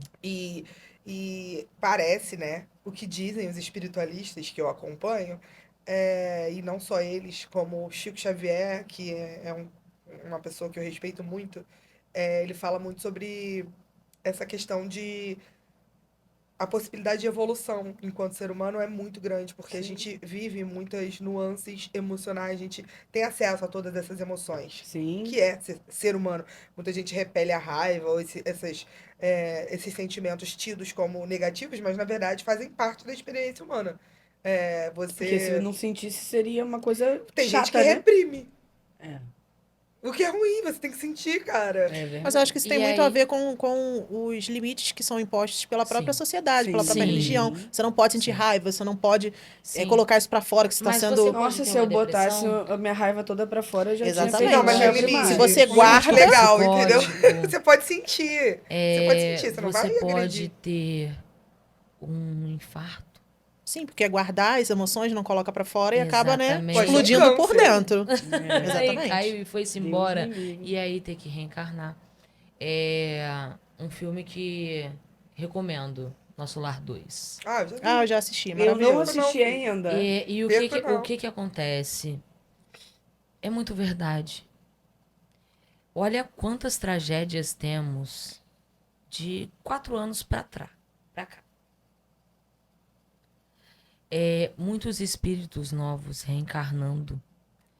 E parece, né, o que dizem os espiritualistas que eu acompanho, e não só eles, como o Chico Xavier, que uma pessoa que eu respeito muito, ele fala muito sobre essa questão de a possibilidade de evolução enquanto ser humano é muito grande, porque a gente vive muitas nuances emocionais, a gente tem acesso a todas essas emoções, Sim. que é ser humano. Muita gente repele a raiva ou esses sentimentos tidos como negativos, mas na verdade fazem parte da experiência humana. Porque se não sentisse, seria uma coisa Tem chata, gente que né? reprime. É, O que é ruim, você tem que sentir, cara. é verdade. Mas eu acho que isso tem E muito a aí- ver com os limites que são impostos pela própria Sim. sociedade, pela própria Sim. religião. Você não pode sentir Sim. raiva, você não pode Sim. colocar isso pra fora, que você está Mas sendo... você pode Nossa, ter se uma eu botasse depressão? a minha raiva toda pra fora, eu já Exatamente. tinha feito Não, mas um tem um Se limite. você Um limite guarda- legal, entendeu? Psicótico. Você pode sentir. Você pode sentir, você não vai Você pode agredir. ter um infarto. Sim, porque guardar as emoções não coloca pra fora e acaba, né, Exatamente. explodindo por Câncer. dentro. É. Aí Exatamente. caiu e foi-se Deus embora. me livre. E aí ter que reencarnar. É um filme que recomendo. Nosso Lar 2. Ah, eu já vi. Ah, eu já assisti, Eu não maravilhoso. assisti ainda. E o Perco não. que acontece? É muito verdade. Olha quantas tragédias temos de 4 anos pra cá. Muitos espíritos novos reencarnando.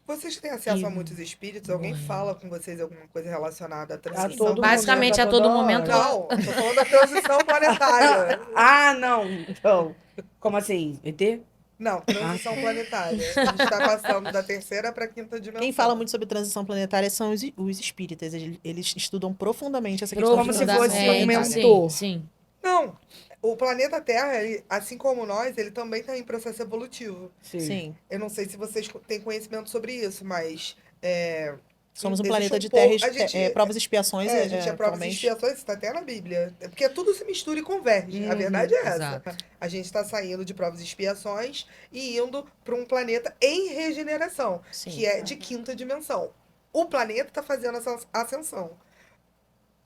Vocês têm acesso E a muitos espíritos? Alguém morrendo. fala com vocês alguma coisa relacionada à A transição? todo Basicamente, momento, a todo toda momento- hora. Não, tô falando da transição planetária. Ah, não. Então, como assim? ET? Não, transição planetária. A gente tá passando da terceira pra quinta dimensão. Quem fala muito sobre transição planetária são os espíritas. Eles estudam profundamente essa questão Como de se transição fosse um planetária. mentor. Sim. Não, o planeta Terra, assim como nós, ele também tá em processo evolutivo. Sim. Eu não sei se vocês têm conhecimento sobre isso, mas... Somos um existe planeta um de pouco- terra, a gente- provas e expiações a gente é provas e atualmente. expiações, isso tá até na Bíblia. É porque tudo se mistura e converge. A verdade é essa. Exato. A gente está saindo de provas e expiações e indo para um planeta em regeneração, Sim. que é de quinta dimensão. O planeta está fazendo essa ascensão.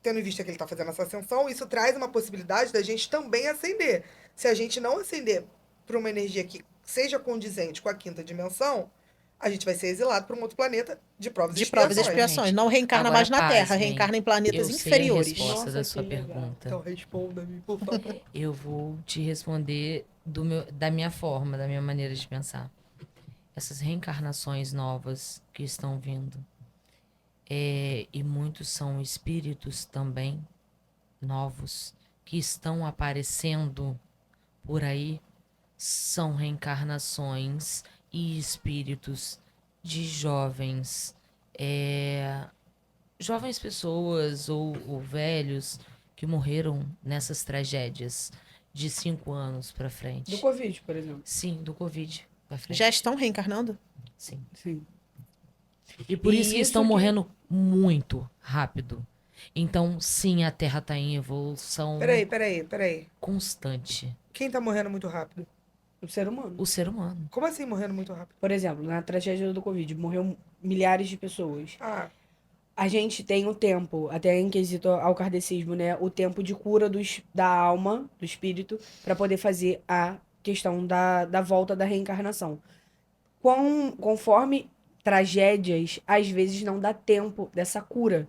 Tendo em vista que ele está fazendo essa ascensão, isso traz uma possibilidade da gente também ascender. Se a gente não ascender para uma energia que seja condizente com a quinta dimensão, a gente vai ser exilado para um outro planeta de provas e De expiações. provas e expiações. Não reencarna Agora, mais na Terra, pasmem. reencarna em planetas Eu sei a inferiores. resposta Nossa, da que sua legal. pergunta. Então responda-me, por favor. Eu vou te responder da minha forma, da minha maneira de pensar. Essas reencarnações novas que estão vindo, e muitos são espíritos também novos que estão aparecendo por aí, são reencarnações e espíritos de jovens pessoas ou velhos que morreram nessas tragédias de 5 anos pra frente. Do Covid, por exemplo. Sim, do Covid pra frente. Já estão reencarnando? Sim. Sim. E por E isso que isso estão que- morrendo muito rápido. Então, sim, a Terra tá em evolução Peraí. constante. Quem tá morrendo muito rápido? O ser humano. O ser humano. Como assim morrendo muito rápido? Por exemplo, na tragédia do Covid, morreu milhares de pessoas. Ah, A gente tem o tempo, até em quesito ao kardecismo, né? O tempo de cura da alma, do espírito, para poder fazer a questão da volta da reencarnação. Conforme tragédias, às vezes não dá tempo dessa cura.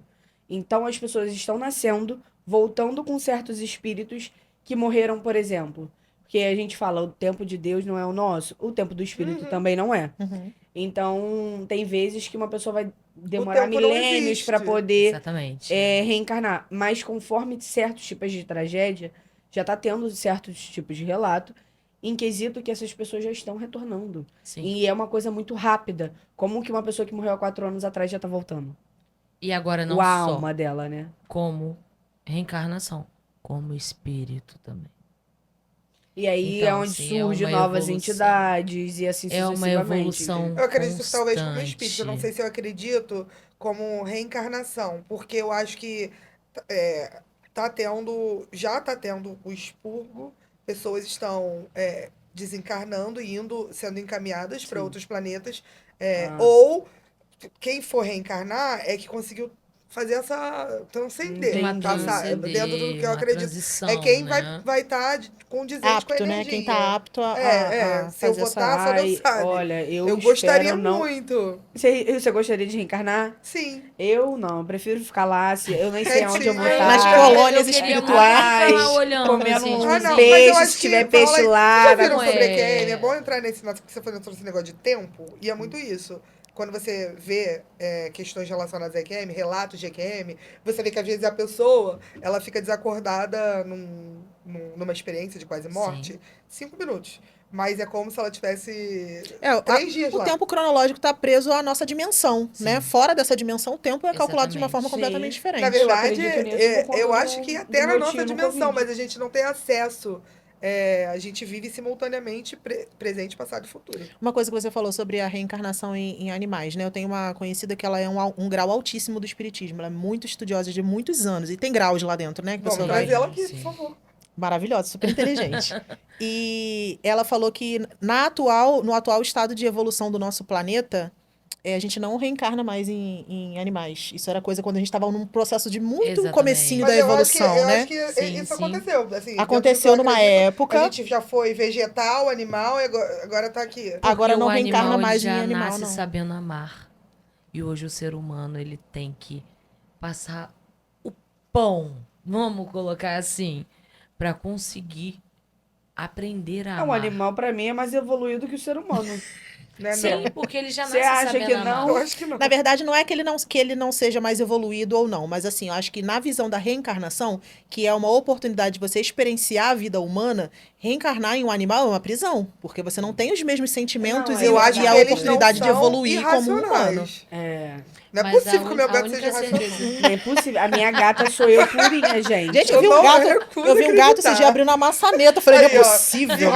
Então as pessoas estão nascendo, voltando com certos espíritos que morreram, por exemplo. Porque a gente fala, o tempo de Deus não é o nosso, o tempo do Espírito também não é. Uhum. Então, tem vezes que uma pessoa vai O demorar tempo não milênios existe. para poder Exatamente. reencarnar. Mas conforme certos tipos de tragédia, já tá tendo certos tipos de relato em quesito que essas pessoas já estão retornando. Sim. E é uma coisa muito rápida. Como que uma pessoa que morreu há 4 anos atrás já tá voltando? E agora não A só alma dela, né? como reencarnação, como espírito também. E aí Então, é onde assim, é surgem uma novas evolução. entidades e assim É uma sucessivamente. evolução entendeu? Eu acredito talvez como constante. espírito. Eu não sei se eu acredito como reencarnação, porque eu acho que é, já tá tendo o expurgo, pessoas estão desencarnando e sendo encaminhadas para Sim. outros planetas, Ah. ou quem for reencarnar é que conseguiu fazer essa transcender, Uma Entendi. passar dentro do que eu uma acredito. transição, É quem né? vai estar condizente com a Apto, né? energia. Quem tá apto Se eu fazer votar, essa... só Deus Ai, sabe. olha, Eu gostaria espero não. muito. Você gostaria de reencarnar? Sim. Eu não, eu prefiro ficar lá. Eu nem sei aonde eu vou Quietinha. estar. Nas colônias eu queria muito espirituais, ficar lá olhando, comendo assim, uns tipo Mas assim, eu peixes, acho se que tiver fala peixe aí, lá. vocês já viram Como sobre é? EQM? É bom entrar que você foi entrando nesse negócio de tempo, e é muito isso. Quando você vê questões relacionadas a EQM, relatos de EQM, você vê que às vezes a pessoa ela fica desacordada numa experiência de quase morte, 5 minutos. Mas é como se ela tivesse 3 dias o lá. tempo cronológico está preso à nossa dimensão, né? Sim. Fora dessa dimensão, o tempo é calculado de uma forma Sim. completamente diferente. Na verdade, Eu acredito nisso por conta eu acho que até do na meu nossa tio no dimensão, Covid. mas a gente não tem acesso. A gente vive simultaneamente presente, passado e futuro. Uma coisa que você falou sobre a reencarnação em animais, né? Eu tenho uma conhecida que ela é um grau altíssimo do espiritismo. Ela é muito estudiosa de muitos anos. E tem graus lá dentro, né? Que a Vamos pessoa vai... trazer ela aqui, Sim. por favor. Maravilhosa, super inteligente. E ela falou que no atual estado de evolução do nosso planeta, a gente não reencarna mais em animais. Isso era coisa quando a gente estava num processo de muito Exatamente. comecinho Mas da evolução, eu né? acho que Sim, isso sim. aconteceu. Assim, Aconteceu dentro do que eu numa acredito, época, a gente já foi vegetal, animal, e agora tá aqui. agora Porque não o reencarna animal, ele mais já em animal, nasce não. sabendo amar. E hoje o ser humano, ele tem que passar o pão, vamos colocar assim, para conseguir aprender a Um amar. animal, pra mim, é mais evoluído que o ser humano. Né, Sim, não? porque ele já Você nasce acha sabendo que amar. não? Eu acho que não. Na verdade, não é que ele não seja mais evoluído ou não, mas assim, eu acho que na visão da reencarnação, que é uma oportunidade de você experienciar a vida humana, reencarnar em um animal é uma prisão, porque você não tem os mesmos sentimentos Não, e, Eu é acho e que a verdade. eles não oportunidade de são evoluir como um humano. irracionais. É. Não é Mas possível que o meu a gato única seja irracional. certeza... Não é possível. A minha gata sou eu purinha, gente. Gente, Eu não recuso eu vi um gato esse acreditar. dia abrindo uma maçaneta, eu falei, não Aí, é ó, possível.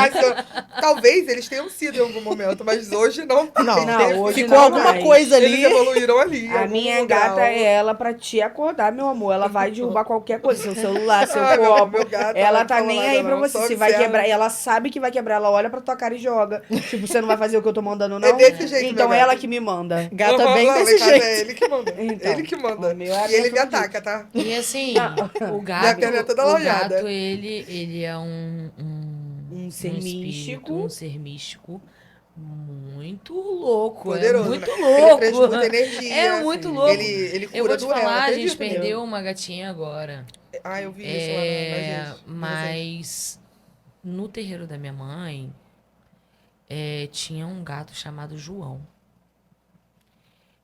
Talvez eles tenham sido em algum momento, mas hoje não. Não, Não, hoje ficou não alguma mais. coisa Eles ali. evoluíram ali. em A algum minha gata grau. é ela pra te acordar, meu amor. Ela vai derrubar qualquer coisa, seu celular, seu Ah, copo. meu gato, Ela não tá fala nem nada aí pra não, você. só Se vai observa. quebrar, ela sabe que vai quebrar. Ela olha pra tua cara e joga. Tipo, você não vai fazer o que eu tô mandando, não? É desse jeito, Então meu ela gato. que me manda. Gata Aham, bem lá em desse casa jeito. É ele que manda. Então, Ele que manda. o meu é E ele me aberto ataca, tá? E assim, o Minha perna é toda o lanhada. gato, ele é um ser espírito, místico. um ser místico muito louco. Poderoso, é muito né? Ele louco. transmuta energia. É muito Sim. louco. Ele Eu cura vou te doença, falar, a gente acredita, perdeu meu? uma gatinha agora. Ah, eu vi isso lá nas redes. Mas no terreiro da minha mãe tinha um gato chamado João.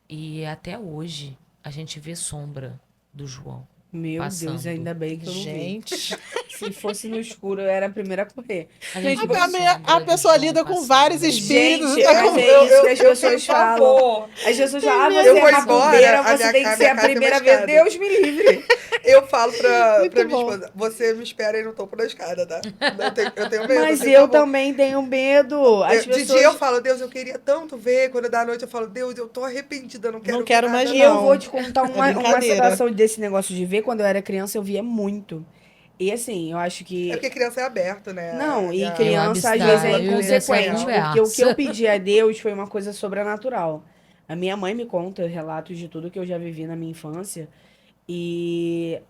E até hoje a gente vê sombra do João. Meu Deus, Passando. ainda bem que eu não vi. Gente, Se fosse no escuro, eu era a primeira a correr. A, gente a, vê a sombra do pessoa João lida com passando. vários espíritos. Gente, e tá mas com- é isso que as eu pessoas tenho falam. pavor. As pessoas falam, ah, Eu você vou é embora, macumbeira, a você minha tem que ser a casa tem primeira uma vez. escada. Deus me livre. Eu falo pra Muito minha bom. esposa, você me espera aí no topo da escada, tá? Eu tenho medo. Mas tenho eu pavor. também tenho medo. As De pessoas... dia eu falo, Deus, eu queria tanto ver. Quando dá noite eu falo, Deus, eu tô arrependida, não quero Não quero ver mais nada. não. Eu vou te contar uma brincadeira. situação desse negócio de ver. Quando eu era criança, eu via muito. E assim, eu acho É que... porque criança é aberto, né? Não, e a- criança às abstraio vezes é dessa inconsequente. Porque o que conversa. eu pedi a Deus foi uma coisa sobrenatural. A minha mãe me conta relatos de tudo que eu já vivi na minha infância. E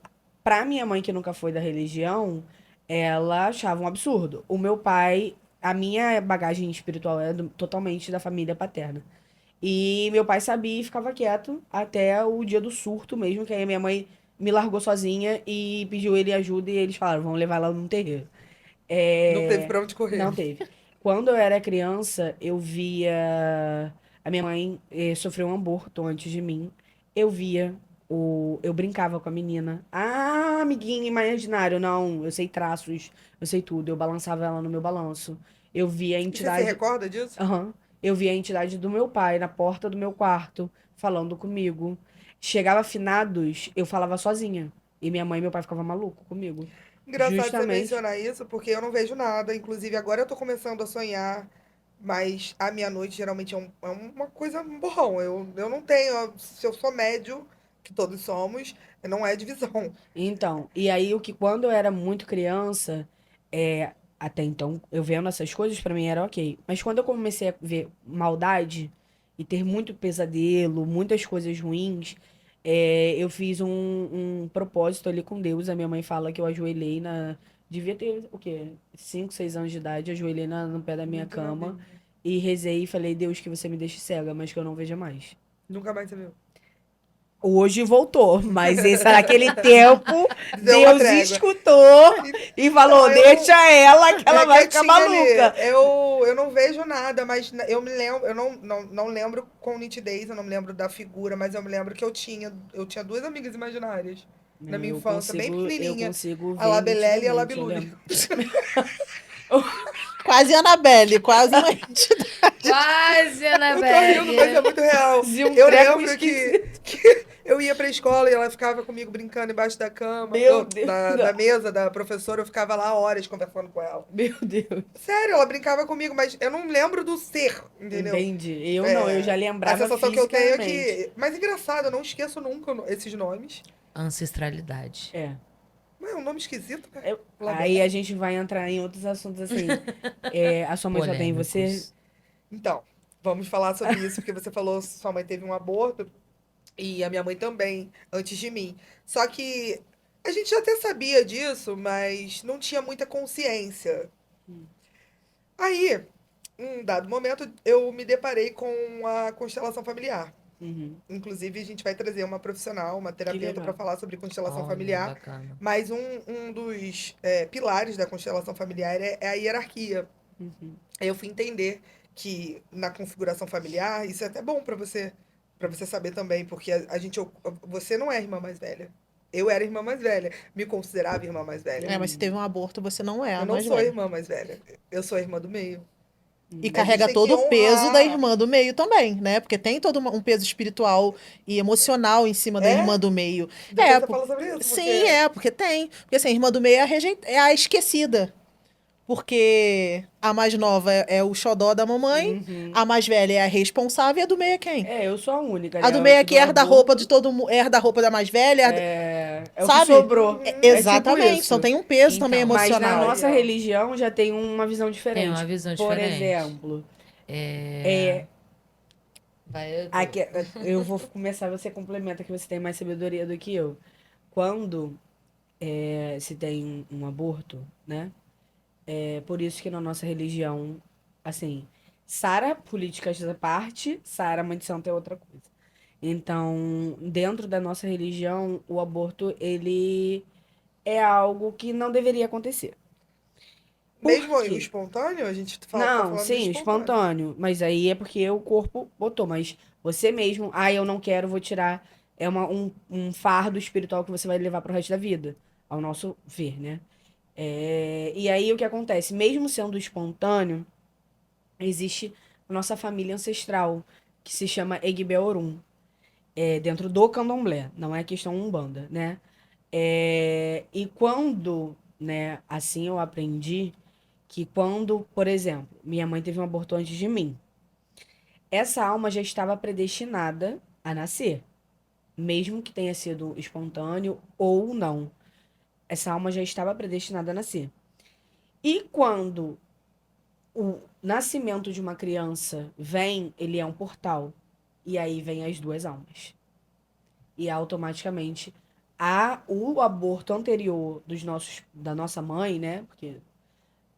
pra minha mãe, que nunca foi da religião, ela achava um absurdo. O meu pai, a minha bagagem espiritual é totalmente da família paterna. E meu pai sabia e ficava quieto até o dia do surto mesmo, que aí minha mãe me largou sozinha e pediu ele ajuda e eles falaram, vamos levar ela num terreiro. Não teve pra onde correr. Não teve. Quando eu era criança, eu via. A minha mãe sofreu um aborto antes de mim. Eu via. Eu brincava com a menina. Ah, amiguinho imaginário. Não, eu sei traços, eu sei tudo. Eu balançava ela no meu balanço. Eu via a E você se entidade. recorda disso? Aham. Eu via a entidade do meu pai na porta do meu quarto, falando comigo. Chegava finados, eu falava sozinha. E minha mãe e meu pai ficavam malucos comigo. Engraçado você Justamente. mencionar isso, porque eu não vejo nada. Inclusive, agora eu tô começando a sonhar, mas a minha noite geralmente é uma coisa bom. Eu não tenho, se eu sou médio, que todos somos, não é divisão. Então, e aí o que quando eu era muito criança, até então, eu vendo essas coisas pra mim era ok. Mas quando eu comecei a ver maldade e ter muito pesadelo, muitas coisas ruins, eu fiz um propósito ali com Deus. A minha mãe fala que eu ajoelhei na. Devia ter, o quê? 5, 6 anos de idade, ajoelhei no pé da minha Muito cama novinho. e rezei e falei, Deus, que você me deixe cega, mas que eu não veja mais. Nunca mais você viu. Hoje voltou, mas esse, naquele tempo, Deu uma Deus trégua. escutou e falou: Então, deixa ela que ela é vai ficar quietinha ali. maluca. Eu não vejo nada, mas eu me lembro, eu não lembro com nitidez, eu não me lembro da figura, mas eu me lembro que eu tinha duas amigas imaginárias na minha infância, bem Eu pequenininha. consigo A ver Labelele e a nitidamente, eu Labilule. lembro. Quase Annabelle, quase uma Quase, Eu tô rindo, mas é Annabelle. muito real. Fazia um Eu treco lembro esquisito. que eu ia pra escola e ela ficava comigo brincando embaixo da cama, Meu Deus. da mesa da professora, eu ficava lá horas conversando com ela. Meu Deus. Sério, ela brincava comigo, mas eu não lembro do ser, entendeu? Entendi. Eu não, eu já A lembrava sensação que eu tenho é fisicamente. que. Mas engraçado, eu não esqueço nunca esses nomes. Ancestralidade. É. Mas é um nome esquisito, né? Aí Labelele. a gente vai entrar em outros assuntos assim. A sua mãe só tem você? Polêmicos. Então, vamos falar sobre isso, porque você falou que sua mãe teve um aborto e a minha mãe também, antes de mim. Só que a gente já até sabia disso, mas não tinha muita consciência. Aí, em um dado momento, eu me deparei com a constelação familiar. Uhum. Inclusive, a gente vai trazer uma profissional, uma Que terapeuta, para legal. falar sobre constelação Olha, familiar. bacana. Mas um dos pilares da constelação familiar é a hierarquia. Uhum. Aí eu fui entender que na configuração familiar, isso é até bom para você saber também, porque você não é a irmã mais velha. Eu era a irmã mais velha, me considerava irmã mais velha. É, mas se teve um aborto, você não é a Eu não mais sou a velha. irmã mais velha, eu sou a irmã do meio. E A gente carrega tem todo que o peso da honrar. irmã do meio também, né? Porque tem todo um peso espiritual e emocional em cima da É? irmã do meio. Depois É, você fala sobre isso, sim, porque porque tem. Porque assim, a irmã do meio é é a esquecida. Porque a mais nova é o xodó da mamãe, Uhum. a mais velha é a responsável e a do meio é quem? Eu sou a única, A né? do Eu meio é tive que herda a aborto. roupa de todo mundo, herda a roupa da mais velha, É o que sabe? sobrou. Uhum. É tipo Exatamente. isso. Então tem um peso Então, também Mas na emocional. nossa religião já tem uma visão Tem diferente. uma visão Por diferente. exemplo, É... Vai, Edu. eu vou começar, você complementa que você tem mais sabedoria do que eu. Quando se tem um aborto, né? É por isso que na nossa religião, assim, Sara, políticas à parte, Sara, mãe de santo é outra coisa. Então, dentro da nossa religião, o aborto, ele é algo que não deveria acontecer. Por mesmo o quê? espontâneo, a gente tá Não, falando de sim, espontâneo. Mas aí é porque o corpo botou. Mas você mesmo, eu não quero, vou tirar. É um fardo espiritual que você vai levar pro resto da vida. Ao nosso ver, né? E aí o que acontece? Mesmo sendo espontâneo, existe a nossa família ancestral, que se chama Egbeorum, dentro do candomblé, não é questão umbanda, né? E quando, né, assim eu aprendi que quando, por exemplo, minha mãe teve um aborto antes de mim, essa alma já estava predestinada a nascer, mesmo que tenha sido espontâneo ou não. Essa alma já estava predestinada a nascer. E quando o nascimento de uma criança vem, ele é um portal. E aí vem as duas almas. E automaticamente o aborto anterior da nossa mãe, né? Porque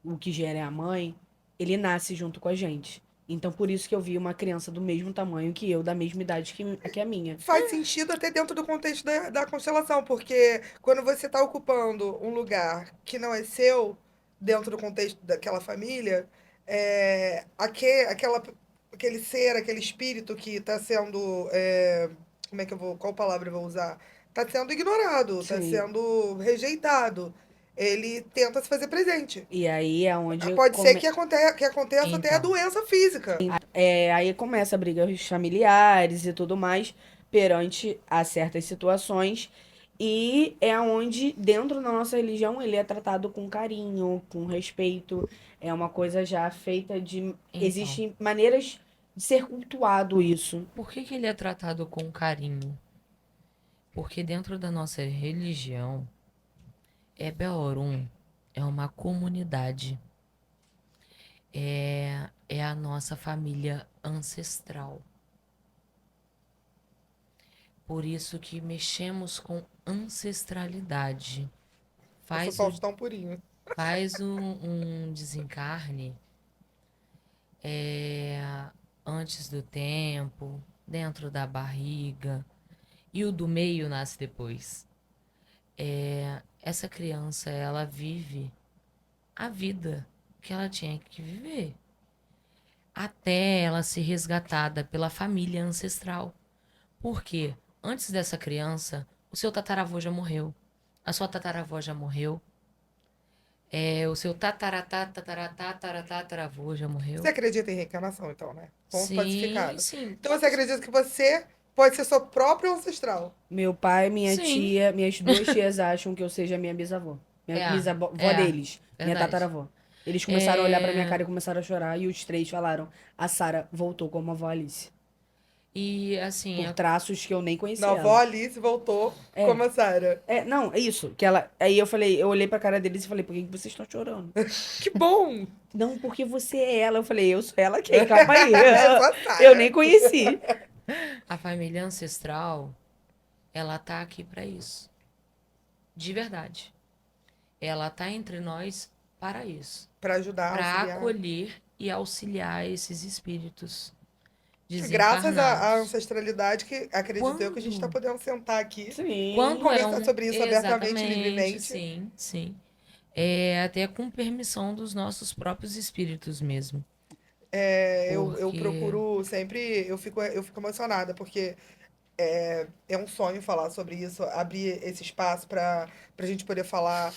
o que gera é a mãe, ele nasce junto com a gente. Então, por isso que eu vi uma criança do mesmo tamanho que eu, da mesma idade que a minha. faz sentido até dentro do contexto da constelação, porque quando você está ocupando um lugar que não é seu, dentro do contexto daquela família, aquele ser, aquele espírito que está sendo, como é que eu vou, qual palavra eu vou usar? Está sendo ignorado, está Sim. sendo rejeitado. Ele tenta se fazer presente. E aí é onde Pode ser que aconteça até a Então. doença física. aí começa a brigas familiares e tudo mais perante a certas situações. E é onde, dentro da nossa religião, ele é tratado com carinho, com respeito. É uma coisa já feita de. Então. Existem maneiras de ser cultuado isso. Por que que ele é tratado com carinho? Porque dentro da nossa religião, Ebeorum é uma comunidade. É a nossa família ancestral. Por isso que mexemos com ancestralidade. Eu sou Faz, Faustão purinho. faz um desencarne antes do tempo, dentro da barriga, e o do meio nasce depois. Essa criança, ela vive a vida que ela tinha que viver, até ela ser resgatada pela família ancestral. Por quê? Antes dessa criança, o seu tataravô já morreu, a sua tataravó já morreu, o seu tataravô já morreu. Você acredita em reencarnação, então, né? Ponto Sim, pacificado. sim. Então você acredita que você pode ser seu próprio ancestral. Meu pai, minha Sim. tia, minhas duas tias acham que eu seja minha bisavó. Minha bisavó deles, minha verdade. tataravó. Eles começaram a olhar pra minha cara e começaram a chorar. E os três falaram: a Sara voltou como a avó Alice. E assim, Por traços que eu nem conhecia. Na avó Alice voltou como a Sarah. Não, é isso. Que ela. Aí eu falei, eu olhei pra cara deles e falei, por que que vocês estão chorando? Que bom! Não, porque você é ela. Eu falei, eu sou ela quem? Calma aí. É só a Sarah. Eu nem conheci. a família ancestral, ela tá aqui pra isso. De verdade. Ela tá entre nós para isso. Pra ajudar, Para auxiliar. acolher e auxiliar esses espíritos Graças à desencarnados. ancestralidade, que acredito eu que a gente tá Quando? podendo sentar aqui. Sim. Quando Conversar sobre isso abertamente, Exatamente, livremente. sim, sim. Até com permissão dos nossos próprios espíritos mesmo. Eu Porque procuro sempre, eu fico emocionada, porque é um sonho falar sobre isso, abrir esse espaço para a gente poder falar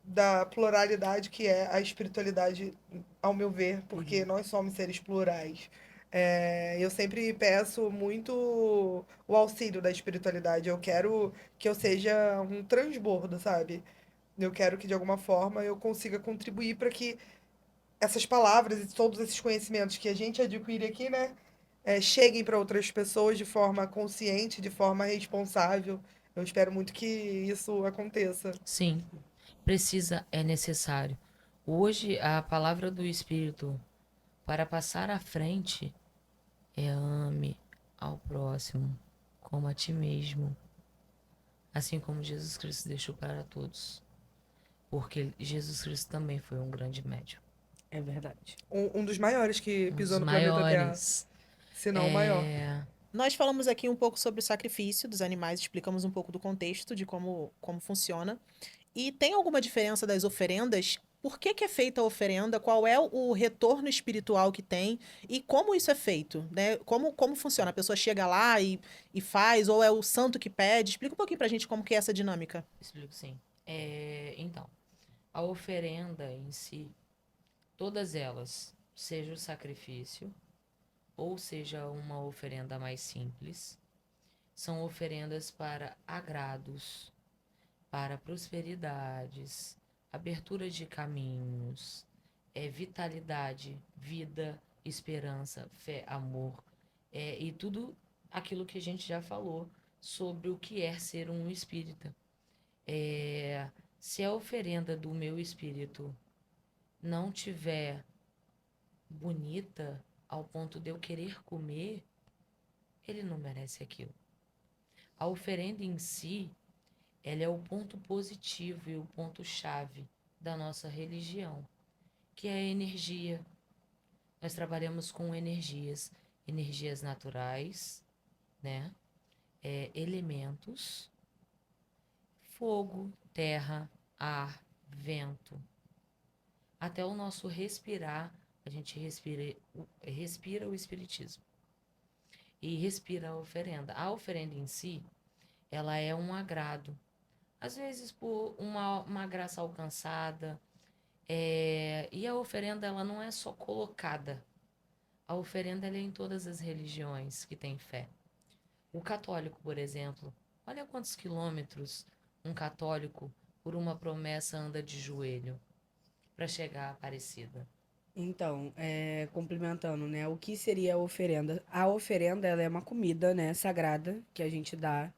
da pluralidade que é a espiritualidade, ao meu ver, porque nós somos seres plurais. Eu sempre peço muito o auxílio da espiritualidade. Eu quero que eu seja um transbordo, sabe? Eu quero que de alguma forma eu consiga contribuir para que essas palavras e todos esses conhecimentos que a gente adquire aqui, né, cheguem para outras pessoas de forma consciente, de forma responsável. Eu espero muito que isso aconteça. sim, precisa, é necessário. Hoje, a palavra do Espírito para passar à frente é ame ao próximo como a ti mesmo, assim como Jesus Cristo deixou para todos. Porque Jesus Cristo também foi um grande médium. É verdade. Um dos maiores que Um pisou dos no planeta Terra, maiores. se não o maior. Nós falamos aqui um pouco sobre o sacrifício dos animais, explicamos um pouco do contexto de como funciona. E tem alguma diferença das oferendas? Por que que é feita a oferenda? Qual é o retorno espiritual que tem? E como isso é feito, né? Como funciona? A pessoa chega lá e faz, ou é o santo que pede? Explica um pouquinho pra gente como que é essa dinâmica. Explico sim. Então, a oferenda em si, todas elas, seja o sacrifício, ou seja uma oferenda mais simples, são oferendas para agrados, para prosperidades, abertura de caminhos, vitalidade, vida, esperança, fé, amor, e tudo aquilo que a gente já falou sobre o que é ser um espírita. Se a oferenda do meu espírito não tiver bonita ao ponto de eu querer comer, ele não merece aquilo. A oferenda em si, ela é o ponto positivo e o ponto chave da nossa religião, que é a energia. Nós trabalhamos com energias, energias naturais, né? Elementos, fogo, terra, ar, vento. até o nosso respirar, a gente respira o espiritismo. E respira a oferenda. A oferenda em si, ela é um agrado. Às vezes por uma graça alcançada. E a oferenda, ela não é só colocada. A oferenda, ela é em todas as religiões que têm fé. O católico, por exemplo, olha quantos quilômetros um católico, por uma promessa, anda de joelho para chegar à Aparecida. Então, complementando, né? O que seria a oferenda? A oferenda, ela é uma comida, né, sagrada que a gente dá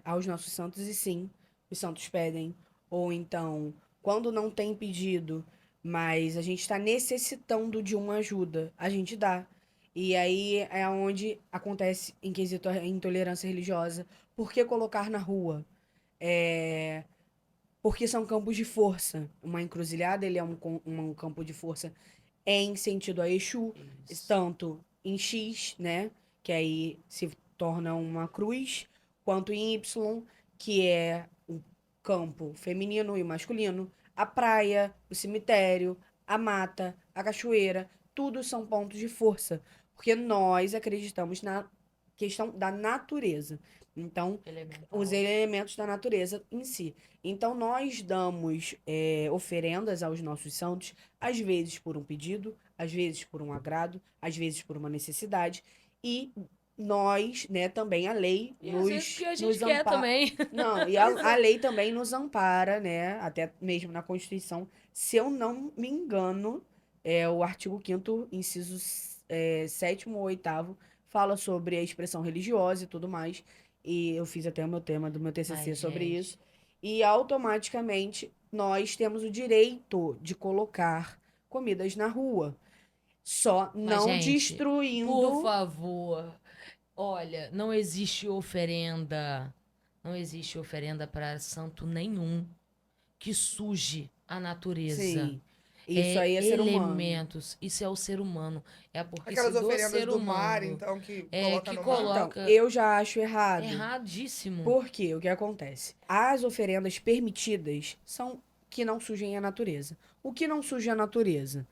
aos nossos santos e sim, os santos pedem. Ou então, quando não tem pedido, mas a gente está necessitando de uma ajuda, a gente dá. E aí é onde acontece em quesito a intolerância religiosa. Por que colocar na rua? É, porque são campos de força. Uma encruzilhada, ele é um campo de força em sentido a Exu, Isso. tanto em X, né, que aí se torna uma cruz, quanto em Y, que é o campo feminino e masculino, a praia, o cemitério, a mata, a cachoeira, tudo são pontos de força, porque nós acreditamos na questão da natureza. Então, Elemental. os elementos da natureza em si. Então, nós damos oferendas aos nossos santos, às vezes por um pedido, às vezes por um agrado, às vezes por uma necessidade. E nós, né, também a lei E às vezes porque a gente nos quer ampara. também. Não, e a lei também nos ampara, né? Até mesmo na Constituição. Se eu não me engano, o artigo 5º, incisos 7º ou 8º, fala sobre a expressão religiosa e tudo mais. E eu fiz até o meu tema do meu TCC Mas, sobre gente, isso. E automaticamente nós temos o direito de colocar comidas na rua. Só mas, não gente, por destruindo. favor, olha, não existe oferenda. Não existe oferenda para santo nenhum que suje a natureza. Sim. Isso aí é ser humano. Elementos. Isso é o ser humano. É porque se Aquelas do oferendas ser do mar, humano então, que é coloca que no mar. Então, coloca eu já acho errado. erradíssimo. Por quê? O que acontece? As oferendas permitidas são que não sujem a natureza. O que não suja a natureza?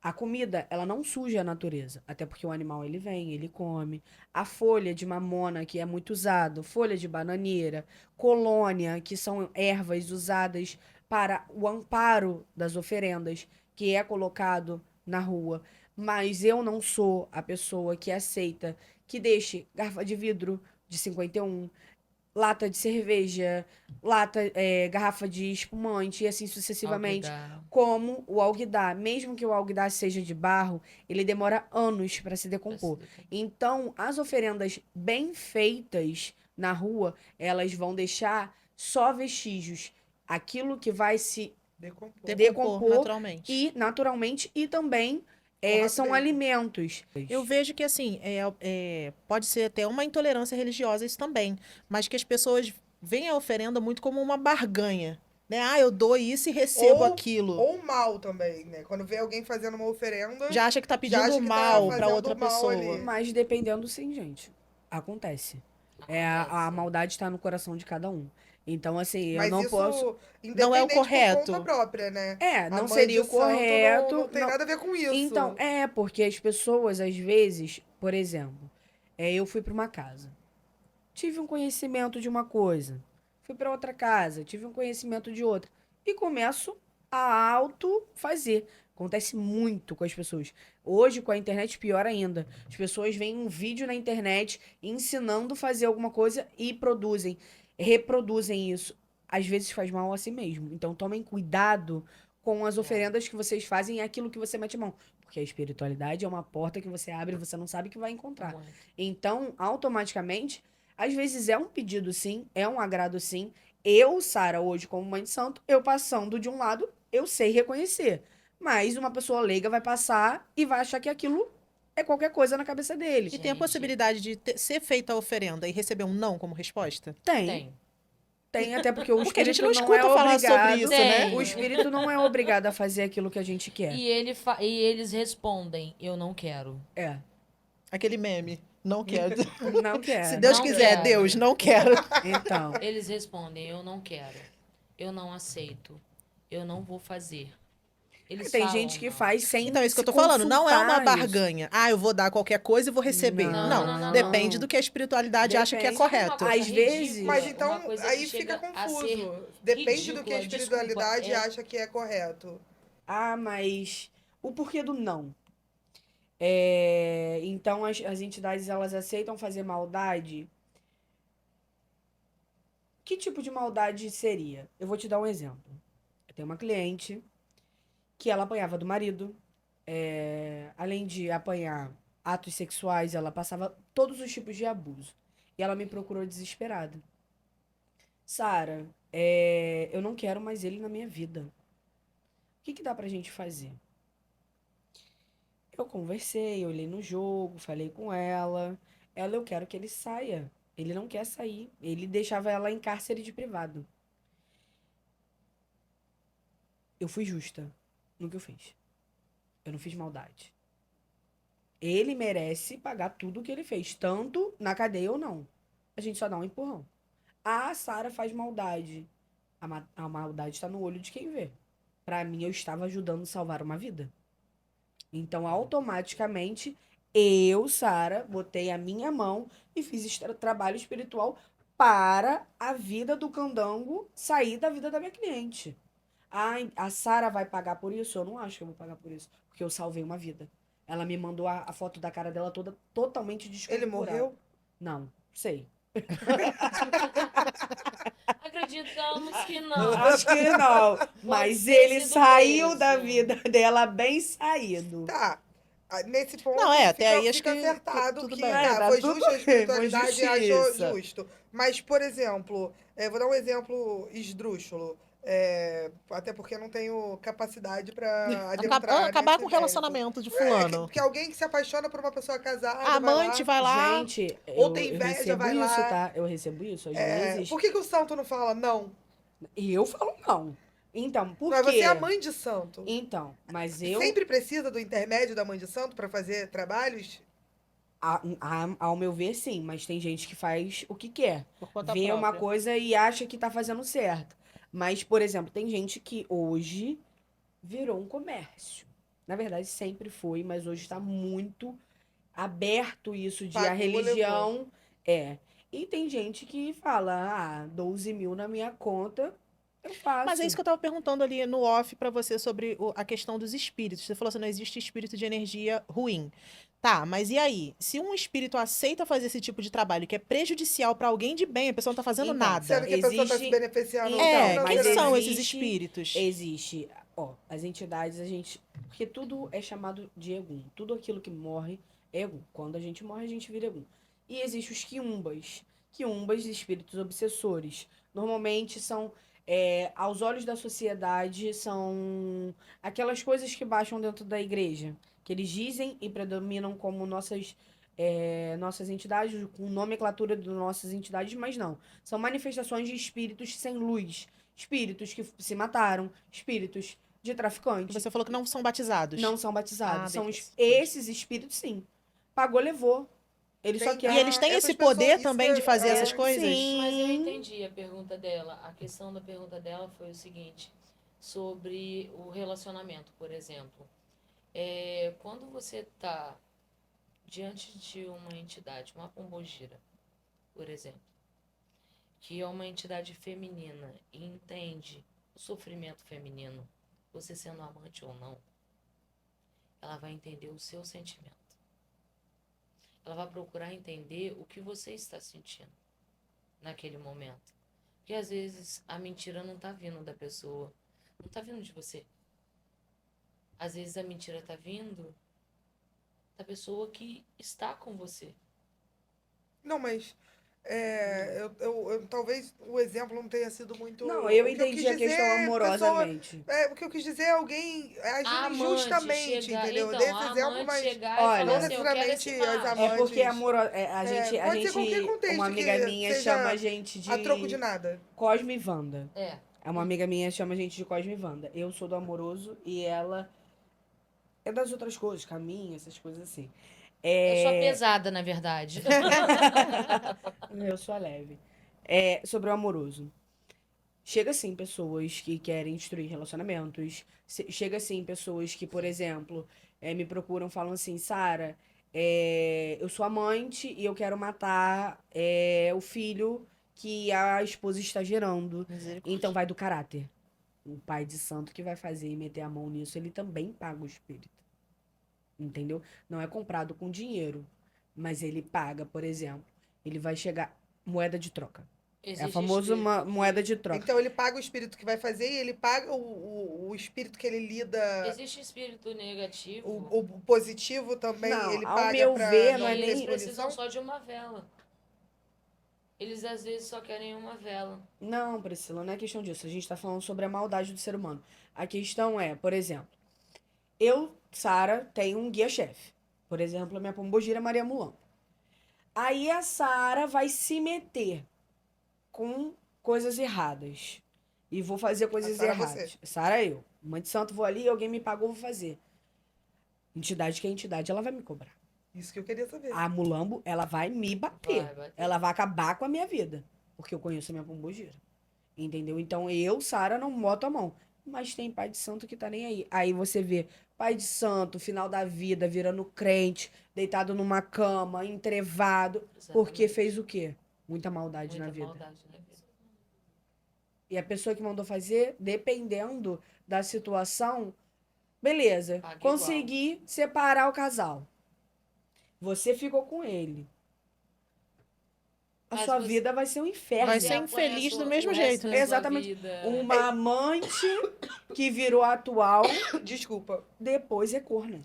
A comida, ela não suja a natureza, até porque o animal ele vem, ele come. A folha de mamona, que é muito usado, folha de bananeira, colônia, que são ervas usadas para o amparo das oferendas, que é colocado na rua. Mas eu não sou a pessoa que aceita que deixe garrafa de vidro de 51, lata de cerveja, garrafa de espumante e assim sucessivamente, Alguidar. como o alguidar. Mesmo que o alguidar seja de barro, ele demora anos para se Pra se decompor. decompor. Então, as oferendas bem feitas na rua, elas vão deixar só vestígios. Aquilo que vai se Decompor. decompor naturalmente. e naturalmente e também Com são rapidez. alimentos. Eu vejo que, assim, pode ser até uma intolerância religiosa isso também, mas que as pessoas veem a oferenda muito como uma barganha, né? Ah, eu dou isso e recebo aquilo. Ou mal também, né? Quando vê alguém fazendo uma oferenda, Já acha que tá já pedindo acha que tá mal pra fazendo outra mal pessoa. ali. Mas dependendo, sim, gente. Acontece. A Acontece. maldade está no coração de cada um. Então, assim, eu Mas não isso, posso. Não é o independente por conta correto. própria, né? A Não mãe seria de o santo não correto. tem nada a ver com Então, isso. porque as pessoas, às vezes, por exemplo, eu fui para uma casa, tive um conhecimento de uma coisa, fui para outra casa, tive um conhecimento de outra, e começo a auto fazer. Acontece muito com as pessoas. Hoje, com a internet, pior ainda. As pessoas veem um vídeo na internet ensinando a fazer alguma coisa e produzem, reproduzem isso. Às vezes faz mal a si mesmo. Então, tomem cuidado com as oferendas que vocês fazem e aquilo que você mete a mão. Porque a espiritualidade é uma porta que você abre e você não sabe que vai encontrar. Muito. Então, automaticamente, às vezes é um pedido sim, é um agrado sim. Eu, Sara, hoje como mãe de santo, eu passando de um lado, eu sei reconhecer. Mas uma pessoa leiga vai passar e vai achar que aquilo é qualquer coisa na cabeça dele. E tem a Gente. possibilidade de ser feita a oferenda e receber um não como resposta? Tem, Tem. até porque o Porque a gente espírito não não é escuta falar sobre obrigado. isso, né? Tem. O espírito não é obrigado a fazer aquilo que a gente quer. E eles respondem, eu não quero. É, Aquele meme. Não quero. não quer. Se Deus Não quiser, quero. Deus, não quero. Então, Eles respondem, eu não quero. Eu não aceito. eu não vou fazer. Eles Tem falam gente que não. faz sem Então, é isso que eu se tô falando. Não é uma consultar isso. barganha. Ah, eu vou dar qualquer coisa e vou receber. Não, Não. não, não, Depende não. do que a espiritualidade acha que é Depende. Sabe uma correto. coisa Às vezes- ridícula? Mas Uma então, coisa aí que fica chega a ser confuso. Depende do que a ridícula. Desculpa, espiritualidade acha que é correto. Ah, mas o porquê do não? Então, as entidades, elas aceitam fazer maldade? Que tipo de maldade seria? Eu vou te dar um exemplo. Eu tenho uma cliente que ela apanhava do marido. Além de apanhar atos sexuais, ela passava todos os tipos de abuso. E ela me procurou desesperada. Sara, eu não quero mais ele na minha vida. O que que dá pra gente fazer? Eu conversei, eu olhei no jogo, falei com ela. Eu quero que ele saia. Ele não quer sair. Ele deixava ela em cárcere de privado. Eu fui justa no que eu fiz. Eu não fiz maldade. Ele merece pagar tudo o que ele fez, tanto na cadeia ou não. A gente só dá um empurrão. A Sara faz maldade. A maldade está no olho de quem vê. Pra mim, eu estava ajudando a salvar uma vida. Então, automaticamente, eu, Sara, botei a minha mão e fiz trabalho espiritual para a vida do candango sair da vida da minha cliente. A Sara vai pagar por isso? Eu não acho que eu vou pagar por isso, porque eu salvei uma vida. Ela me mandou a foto da cara dela toda totalmente Ele desconfigurada. morreu? Não, sei. Acreditamos que não. Acho que não. Mas ter ele sido saiu preso. da vida dela bem saído. Tá. Nesse ponto, Não, até fica, aí acho fica que acertado tudo que bem. É, tá foi tudo justo, a bem, foi espiritualidade achou justiça. justo. Mas, por exemplo, vou dar um exemplo esdrúxulo. Até porque eu não tenho capacidade para adentrar Acabar nesse com o mérito. relacionamento de fulano. Porque alguém que se apaixona por uma pessoa casada, A vai amante lá. vai lá. Gente, Ou eu, tem eu inveja, recebo vai isso, lá. tá? Eu recebo isso às vezes. Por que o santo não fala não? E eu falo não. Então, por Mas quê? você é a mãe de santo. Então, mas eu, Sempre precisa do intermédio da mãe de santo para fazer trabalhos? ao meu ver, sim, mas tem gente que faz o que quer. Por conta Vê uma própria. coisa e acha que tá fazendo certo. Mas, por exemplo, tem gente que hoje virou um comércio. Na verdade, sempre foi, mas hoje está muito aberto isso de a Pagou, religião. É. E tem gente que fala, 12 mil na minha conta, eu faço. Mas é isso que eu tava perguntando ali no off pra você sobre a questão dos espíritos. Você falou assim, não existe espírito de energia ruim. Tá, mas e aí? Se um espírito aceita fazer esse tipo de trabalho que é prejudicial pra alguém de bem, a pessoa não tá fazendo Então, nada. Sendo que a pessoa está se Existe- beneficiando Então, Quem mas são esses existe- espíritos? Existe, as entidades, a gente. Porque tudo é chamado de Egum. Tudo aquilo que morre é Egum. Quando a gente morre, a gente vira Egum. E existem os quiumbas. Quiumbas, espíritos obsessores. Normalmente são, aos olhos da sociedade, são aquelas coisas que baixam dentro da igreja. Que eles dizem e predominam como nossas entidades, com nomenclatura de nossas entidades, mas não. São manifestações de espíritos sem luz. Espíritos que se mataram, espíritos de traficantes. Você falou que não são batizados. Não são batizados. Ah, São beleza. esses espíritos, sim. Pagou, levou. Ele só quer. E eles têm essas esse poder pessoas- também de fazer essas coisas? Sim. Mas eu entendi a pergunta dela. A questão da pergunta dela foi o seguinte, sobre o relacionamento, por exemplo. Quando você está diante de uma entidade, uma pombogira, por exemplo, que é uma entidade feminina e entende o sofrimento feminino, você sendo amante ou não, ela vai entender o seu sentimento. Ela vai procurar entender o que você está sentindo naquele momento. Porque às vezes a mentira não tá vindo da pessoa, não tá vindo de você. Às vezes a mentira tá vindo da pessoa que está com você. Não, mas talvez o exemplo não tenha sido muito. Não, eu o que entendi quis a dizer questão é amorosamente. o que eu quis dizer é alguém agindo A amante injustamente, chegar, entendeu? então, Desse a exemplo, amante mas chegar olha, e não falar assim, eu quero necessariamente esse as macho. amantes. É porque a gente, pode ser qualquer contexto uma amiga que minha seja chama a gente de a troco de nada. Cosme e Wanda. É. Uma amiga minha chama a gente de Cosme e Wanda. Eu sou do amoroso e ela é das outras coisas, caminho, essas coisas assim. Eu sou a pesada, na verdade. Eu sou a leve. Sobre o amoroso. Chega sim pessoas que querem destruir relacionamentos. Chega sim pessoas que, por exemplo, me procuram, falam assim, Sara, eu sou amante e eu quero matar o filho que a esposa está gerando. Misericórdia. Então vai do caráter. O pai de santo que vai fazer e meter a mão nisso, ele também paga o espírito. Entendeu? Não é comprado com dinheiro, mas ele paga, por exemplo. Ele vai chegar moeda de troca. É a Existe famosa espírito que- moeda de troca. Então ele paga o espírito que vai fazer e ele paga o espírito que ele lida. Existe espírito negativo. O positivo também, Não, ele ao paga meu pra ver, não não é E ter eles nem- precisam punição? só de uma vela. Eles às vezes só querem uma vela. Não, Priscila, não é questão disso. A gente tá falando sobre a maldade do ser humano. A questão é, por exemplo, eu, Sara, tenho um guia-chefe. Por exemplo, a minha pombogira é Maria Mulambo. Aí a Sara vai se meter com coisas erradas. E vou fazer coisas Sara é erradas. Sara, eu. Mãe de santo, vou ali, alguém me pagou, vou fazer. Entidade que é entidade, ela vai me cobrar. Isso que eu queria saber. A Mulambo, ela vai me bater. Vai bater. Ela vai acabar com a minha vida. Porque eu conheço a minha pombogira. Entendeu? Então eu, Sara, não boto a mão. Mas tem pai de santo que tá nem aí. Aí você vê pai de santo, final da vida, virando crente, deitado numa cama, entrevado. Porque Exatamente. fez o quê? Muita maldade na Muita vida. maldade na vida. E a pessoa que mandou fazer, dependendo da situação, beleza. Paga Consegui separar o casal. Você ficou com ele. A Mas sua você- vida vai ser um inferno. Vai Você ser apanha infeliz a do sua- mesmo o jeito, resto da né? sua Exatamente. vida. Uma amante que virou atual, Desculpa. depois é corno.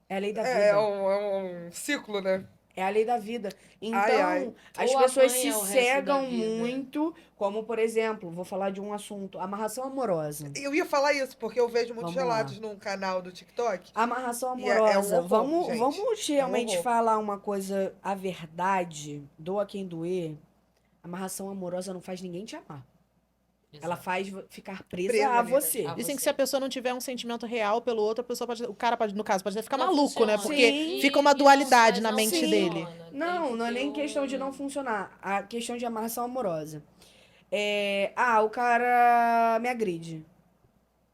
É a lei da vida. É um ciclo, né? É a lei da vida. Então, ai. as Ou pessoas apanha se o resto cegam da vida. muito, como, por exemplo, vou falar de um assunto, amarração amorosa. Eu ia falar isso, porque eu vejo muitos Vamos lá. relatos num canal do TikTok. Amarração E é um amorosa. horror, vamos, gente. vamos realmente horror. falar uma coisa, a verdade, doa quem doer. Amarração amorosa não faz ninguém te amar. Ela Exato. faz ficar presa Presa a ali, né? você. A Dizem que você. se a pessoa não tiver um sentimento real pelo outro, a pessoa pode, o cara pode, no caso, pode até ficar Não maluco, né? funciona. Porque Sim. fica uma E não- dualidade mas na não mente Sim. dele. funciona. Tem Não, não é que ter nem questão de não um- funcionar. A questão de amarração amorosa. O cara me agride.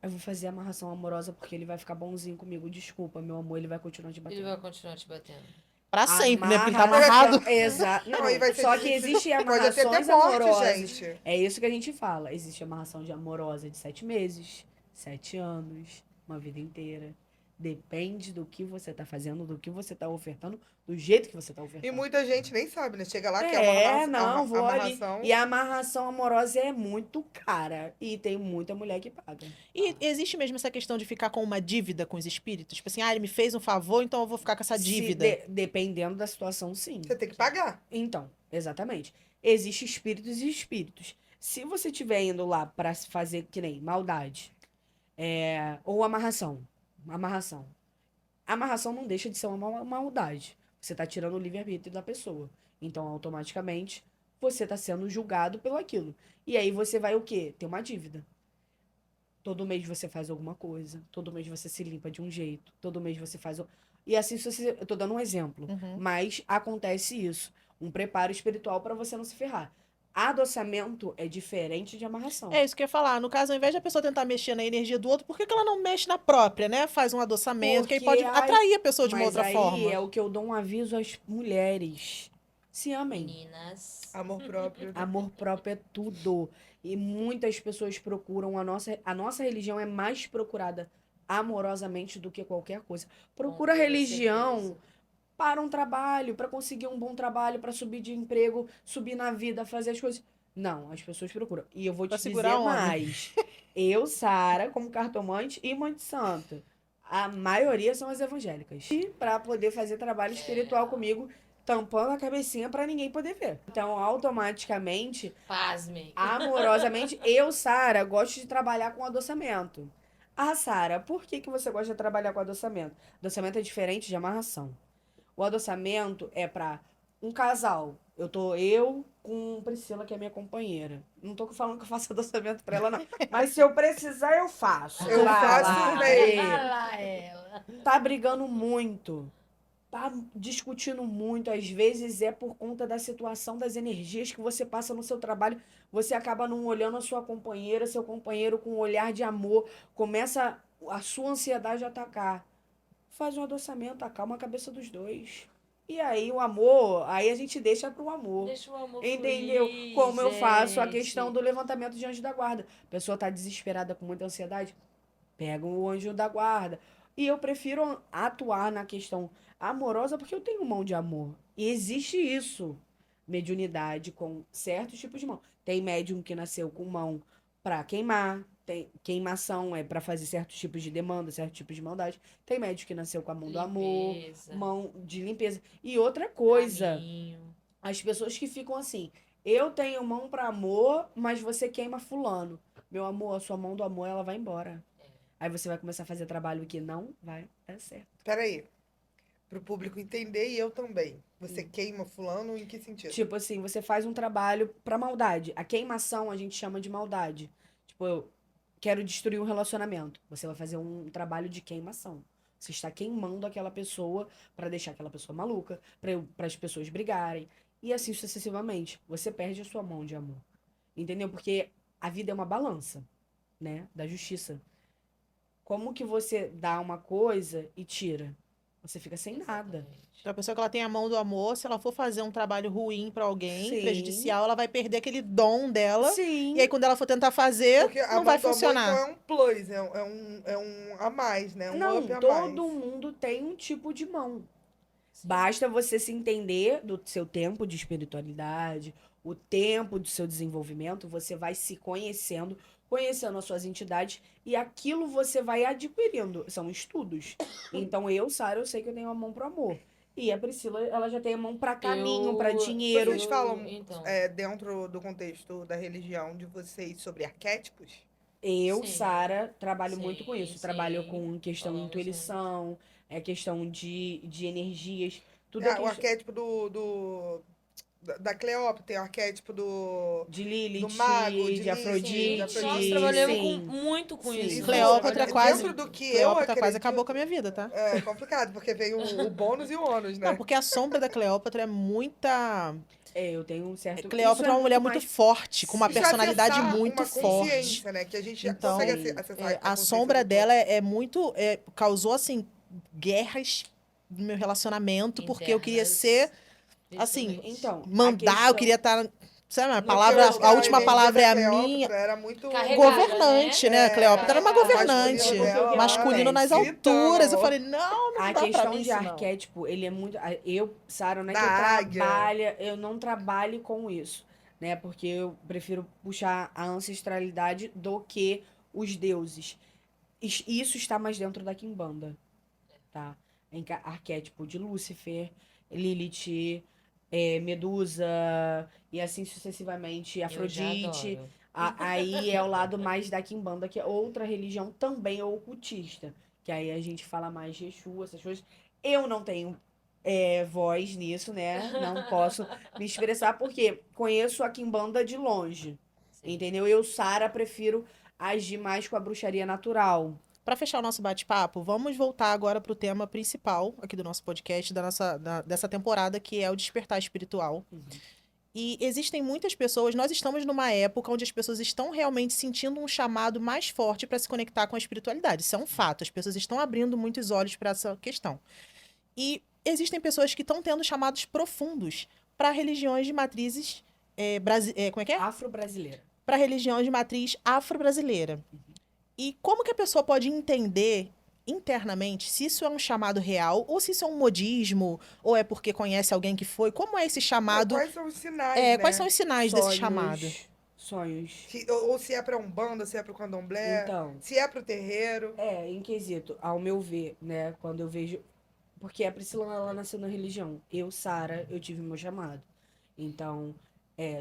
Eu vou fazer amarração amorosa porque ele vai ficar bonzinho comigo. Desculpa, meu amor, ele vai continuar te Ele batendo. vai continuar te batendo. Pra sempre, né? Porque ele tá Amarração- amarrado. Exato. Não, Não, aí vai ser só que difícil. existe Pode amarrações ter até morte, amorosas. gente. É isso que a gente fala. Existe amarração de amorosa de 7 meses, 7 anos, uma vida inteira. Depende do que você tá fazendo, do que você tá ofertando, do jeito que você tá ofertando. E muita gente nem sabe, né? Chega lá, que é não, vou ali. amarração. E a amarração amorosa é muito cara. E tem muita mulher que paga. E existe mesmo essa questão de ficar com uma dívida com os espíritos? Tipo assim, ele me fez um favor, então eu vou ficar com essa dívida. Dependendo da situação, sim. Você tem que pagar. Então, exatamente. Existem espíritos e espíritos. Se você estiver indo lá pra se fazer que nem maldade, ou amarração. Amarração. Amarração não deixa de ser uma maldade. Você tá tirando o livre-arbítrio da pessoa. Então, automaticamente, você tá sendo julgado pelo aquilo. E aí você vai o quê? Ter uma dívida. Todo mês você faz alguma coisa. Todo mês você se limpa de um jeito. Todo mês você faz. E assim, eu tô dando um exemplo. Uhum. Mas acontece isso. Um preparo espiritual para você não se ferrar. Adoçamento é diferente de amarração. É isso que eu ia falar. No caso, ao invés da pessoa tentar mexer na energia do outro, por que que ela não mexe na própria, né? Faz um adoçamento, que aí Porque pode atrair a pessoa de uma Mas outra aí forma. é o que eu dou um aviso às mulheres. Se amem. Meninas. Amor próprio. Amor próprio é tudo. E muitas pessoas procuram a nossa religião é mais procurada amorosamente do que qualquer coisa. Procura Com toda religião certeza. para um trabalho, para conseguir um bom trabalho, para subir de emprego, subir na vida, fazer as coisas. Não, as pessoas procuram. E eu vou Pra te segurar dizer homem. mais. Eu, Sara, como cartomante e mãe de santo, a maioria são as evangélicas. E para poder fazer trabalho espiritual comigo, tampando a cabecinha para ninguém poder ver. Então, automaticamente, Pasmem. amorosamente, eu, Sara, gosto de trabalhar com adoçamento. Ah, Sara, por que você gosta de trabalhar com adoçamento? Adoçamento é diferente de amarração. O adoçamento é para um casal. Eu com Priscila, que é minha companheira. Não tô falando que eu faço adoçamento pra ela, não. Mas se eu precisar, eu faço. Eu faço lá, bem. é. Ah lá ela. Tá brigando muito. tá discutindo muito, às vezes é por conta da situação das energias que você passa no seu trabalho, você acaba não olhando a sua companheira, seu companheiro com um olhar de amor, começa a sua ansiedade a atacar. Faz um adoçamento, acalma a cabeça dos dois. E aí o amor, aí a gente deixa pro amor. Deixa o amor Entendeu? fluir, Como eu faço a questão gente. do levantamento de anjo da guarda. A pessoa tá desesperada com muita ansiedade, pega o anjo da guarda. E eu prefiro atuar na questão amorosa porque eu tenho mão de amor. E existe isso. Mediunidade com certos tipos de mão. Tem médium que nasceu com mão para queimar, tem queimação é para fazer certos tipos de demanda, certos tipos de maldade. Tem médium que nasceu com a mão do amor, Limpeza, mão de limpeza. E outra coisa, caminho. as pessoas que ficam assim, eu tenho mão para amor, mas você queima fulano. Meu amor, a sua mão do amor, ela vai embora. Aí você vai começar a fazer trabalho que não vai dar certo. Peraí. Pro público entender e eu também. Você queima fulano em que sentido? Tipo assim, você faz um trabalho pra maldade. A queimação a gente chama de maldade. Tipo, eu quero destruir um relacionamento. Você vai fazer um trabalho de queimação. Você está queimando aquela pessoa pra deixar aquela pessoa maluca, para as pessoas brigarem. E assim sucessivamente. Você perde a sua mão de amor. Entendeu? Porque a vida é uma balança, né? Da justiça. Como que você dá uma coisa e tira? Você fica sem nada. Exatamente. Pra pessoa que ela tem a mão do amor, se ela for fazer um trabalho ruim pra alguém, Sim. prejudicial, ela vai perder aquele dom dela. Sim. E aí, quando ela for tentar fazer, Porque a não mão vai do amor, funcionar. então, é um plus, é um a mais, né? Um Não, up a todo mais. mundo tem um tipo de mão. Sim. Basta você se entender do seu tempo de espiritualidade, o tempo do seu desenvolvimento, você vai se conhecendo, conhecendo as suas entidades e aquilo você vai adquirindo. São estudos. Então eu, Sara, eu sei que eu tenho a mão pro amor. E a Priscila, ela já tem a mão pra caminho, pra dinheiro. Vocês falam, Então, dentro do contexto da religião de vocês, sobre arquétipos? Eu, Sim. Sara, trabalho Sim, muito com isso. Trabalho sim. com questão de Falamos intuição, questão de energias. Tudo é O questão arquétipo da Cleópatra, tem o arquétipo do de Lilith, mago, de de Lilith, de Afrodite. Nós trabalhamos Sim. muito com Sim. isso. Isso, Cleópatra é, quase- dentro do que eu Cleópatra quase acredito, acabou com a minha vida, tá? é complicado, porque vem o bônus e o ônus, né? Não, porque a sombra da Cleópatra é muita. Eu tenho um certo. Cleópatra é uma mulher muito forte, com uma Isso é personalidade acessar muito uma forte. consciência, né? Que a gente Então, consegue acessar a a consciência sombra do dela é muito. Causou, assim, guerras no meu relacionamento, porque eu queria Internas, ser, assim, principalmente. Então, a mandar, eu questão- queria estar. Sabe, a todo. palavra, Porque a última energia palavra é da a Cleópatra minha. Era muito Carregada, Governante, né? É, Cleópatra era uma a masculina governante. dela lá, Masculino nas gritando, alturas. Eu amor. falei, não A dá pra questão mim de isso, não. arquétipo, ele é muito. Eu, Sara, não é Da que eu águia. eu não trabalho com isso, né? Porque eu prefiro puxar a ancestralidade do que os deuses. Isso está mais dentro da Quimbanda, tá? Arquétipo de Lúcifer, Lilith, Medusa e assim sucessivamente, Eu já Afrodite. adoro. Aí é o lado mais da Quimbanda, que é outra religião também ocultista. Que aí a gente fala mais de Exu, essas coisas. Eu não tenho voz nisso, né? Não posso me expressar, porque conheço a Quimbanda de longe. Sim. Entendeu? Eu, Sara, prefiro agir mais com a bruxaria natural. Para fechar o nosso bate-papo, vamos voltar agora para o tema principal aqui do nosso podcast, dessa temporada, que é o despertar espiritual. Uhum. E existem muitas pessoas, nós estamos numa época onde as pessoas estão realmente sentindo um chamado mais forte para se conectar com a espiritualidade. Isso é um fato, as pessoas estão abrindo muitos olhos para essa questão. E existem pessoas que estão tendo chamados profundos para religiões de matrizes. Como é que é? Afro-brasileira. Para religiões de matriz afro-brasileira. E como que a pessoa pode entender internamente se isso é um chamado real, ou se isso é um modismo, ou é porque conhece alguém que foi? Como é esse chamado? Quais são os sinais, né? Quais são os sinais desse chamado? Sonhos. Ou se é pra Umbanda, se é pro Candomblé, Então, se é pro terreiro. em quesito, ao meu ver, né, quando eu vejo. Porque a Priscila, ela nasceu na religião. Eu, Sara, eu tive meu chamado. Então,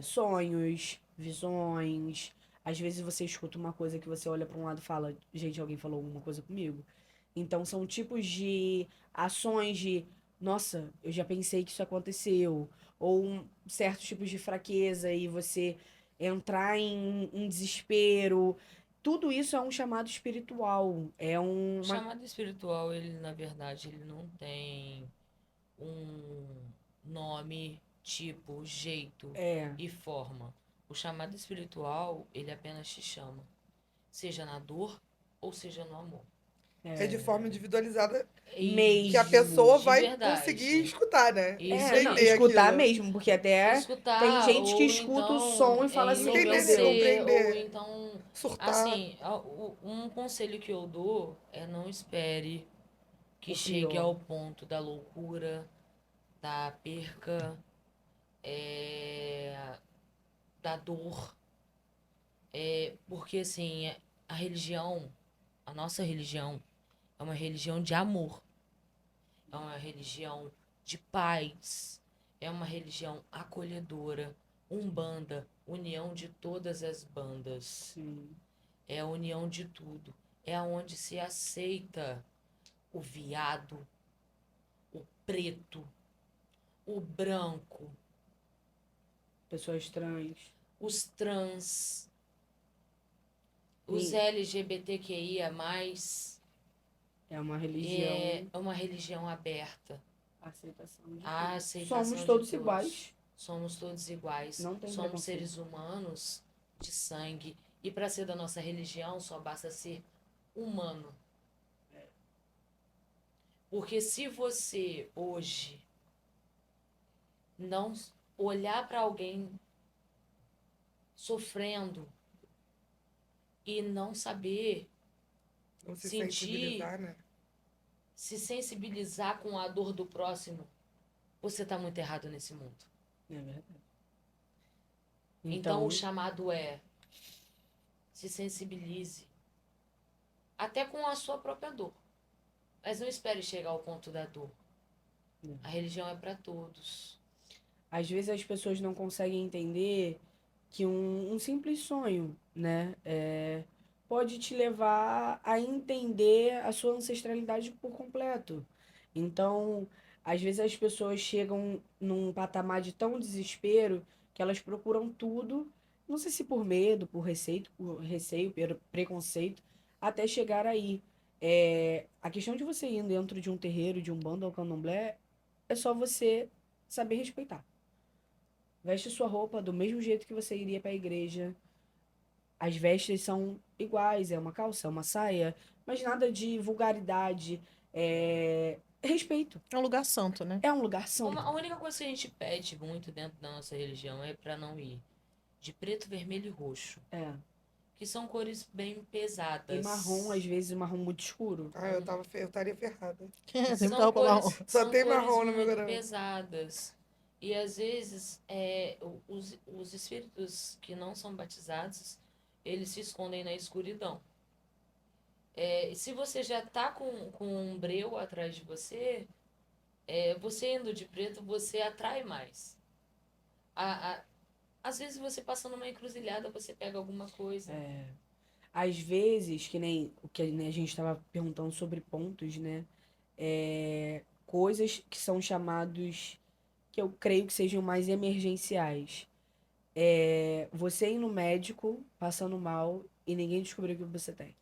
sonhos, visões. Às vezes você escuta uma coisa que você olha pra um lado e fala, gente, alguém falou alguma coisa comigo. Então, são tipos de ações de, nossa, eu já pensei que isso aconteceu. Ou certos tipos de fraqueza e você entrar em desespero. Tudo isso é um chamado espiritual. É O uma. chamado espiritual, ele, na verdade, ele não tem um nome, tipo, jeito É. e forma. O chamado espiritual, ele apenas te chama. Seja na dor ou seja no amor. É de forma individualizada Mesmo. que a pessoa de vai verdade. conseguir escutar, né? Isso Não, Entender escutar aquilo. mesmo, porque até tem Escutar, gente que ou escuta o então som e fala assim, meu Entender, Deus. compreender. ou então, Surtar. assim, um conselho que eu dou é não espere que O chegue pior. ao ponto da loucura, da perca, da dor. Porque, assim, a religião, a nossa religião, é uma religião de amor. É uma religião de paz. É uma religião acolhedora. Umbanda, união de todas as bandas. Sim. É a união de tudo. É onde se aceita o viado, o preto, o branco, Pessoas trans. os trans, os E LGBTQIA+. é uma religião. É uma religião aberta. Aceitação de A tudo. aceitação Somos de todos todos. iguais. Somos todos iguais. Não tem Somos preconceito. seres humanos de sangue. E para ser da nossa religião, só basta ser humano. Porque se você hoje não olhar para alguém sofrendo e não saber Não se sentir, sensibilizar, né? se sensibilizar com a dor do próximo, você tá muito errado nesse mundo. É verdade. Então o chamado é: se sensibilize. Até com a sua própria dor. Mas não espere chegar ao ponto da dor. A religião é para todos. Às vezes as pessoas não conseguem entender que um simples sonho, né, pode te levar a entender a sua ancestralidade por completo. Então, às vezes as pessoas chegam num patamar de tão desespero que elas procuram tudo, não sei se por medo, por receio, preconceito, até chegar aí. A questão de você ir dentro de um terreiro, de um bando ou candomblé, é só você saber respeitar. Veste sua roupa do mesmo jeito que você iria para a igreja. As vestes são iguais, é uma calça, é uma saia, mas nada de vulgaridade. Respeito. É um lugar santo, né? É um lugar santo. A única coisa que a gente pede muito dentro da nossa religião é para não ir de preto, vermelho e roxo. Que são cores bem pesadas. E marrom, às vezes, marrom muito escuro. Ah, eu estaria ferrada. Sempre tá São roupa marrom. cores, Só são tem cores marrom no meu muito guarda-roupa. pesadas. E às vezes os espíritos que não são batizados, eles se escondem na escuridão. Se você já tá com um breu atrás de você, você indo de preto, você atrai mais. Às vezes você passa numa encruzilhada, você pega alguma coisa. Às vezes, que nem o que né, a gente estava perguntando sobre pontos, né? Coisas que são chamados, que eu creio que sejam mais emergenciais. Você ir no médico, passando mal, e ninguém descobriu o que você tem.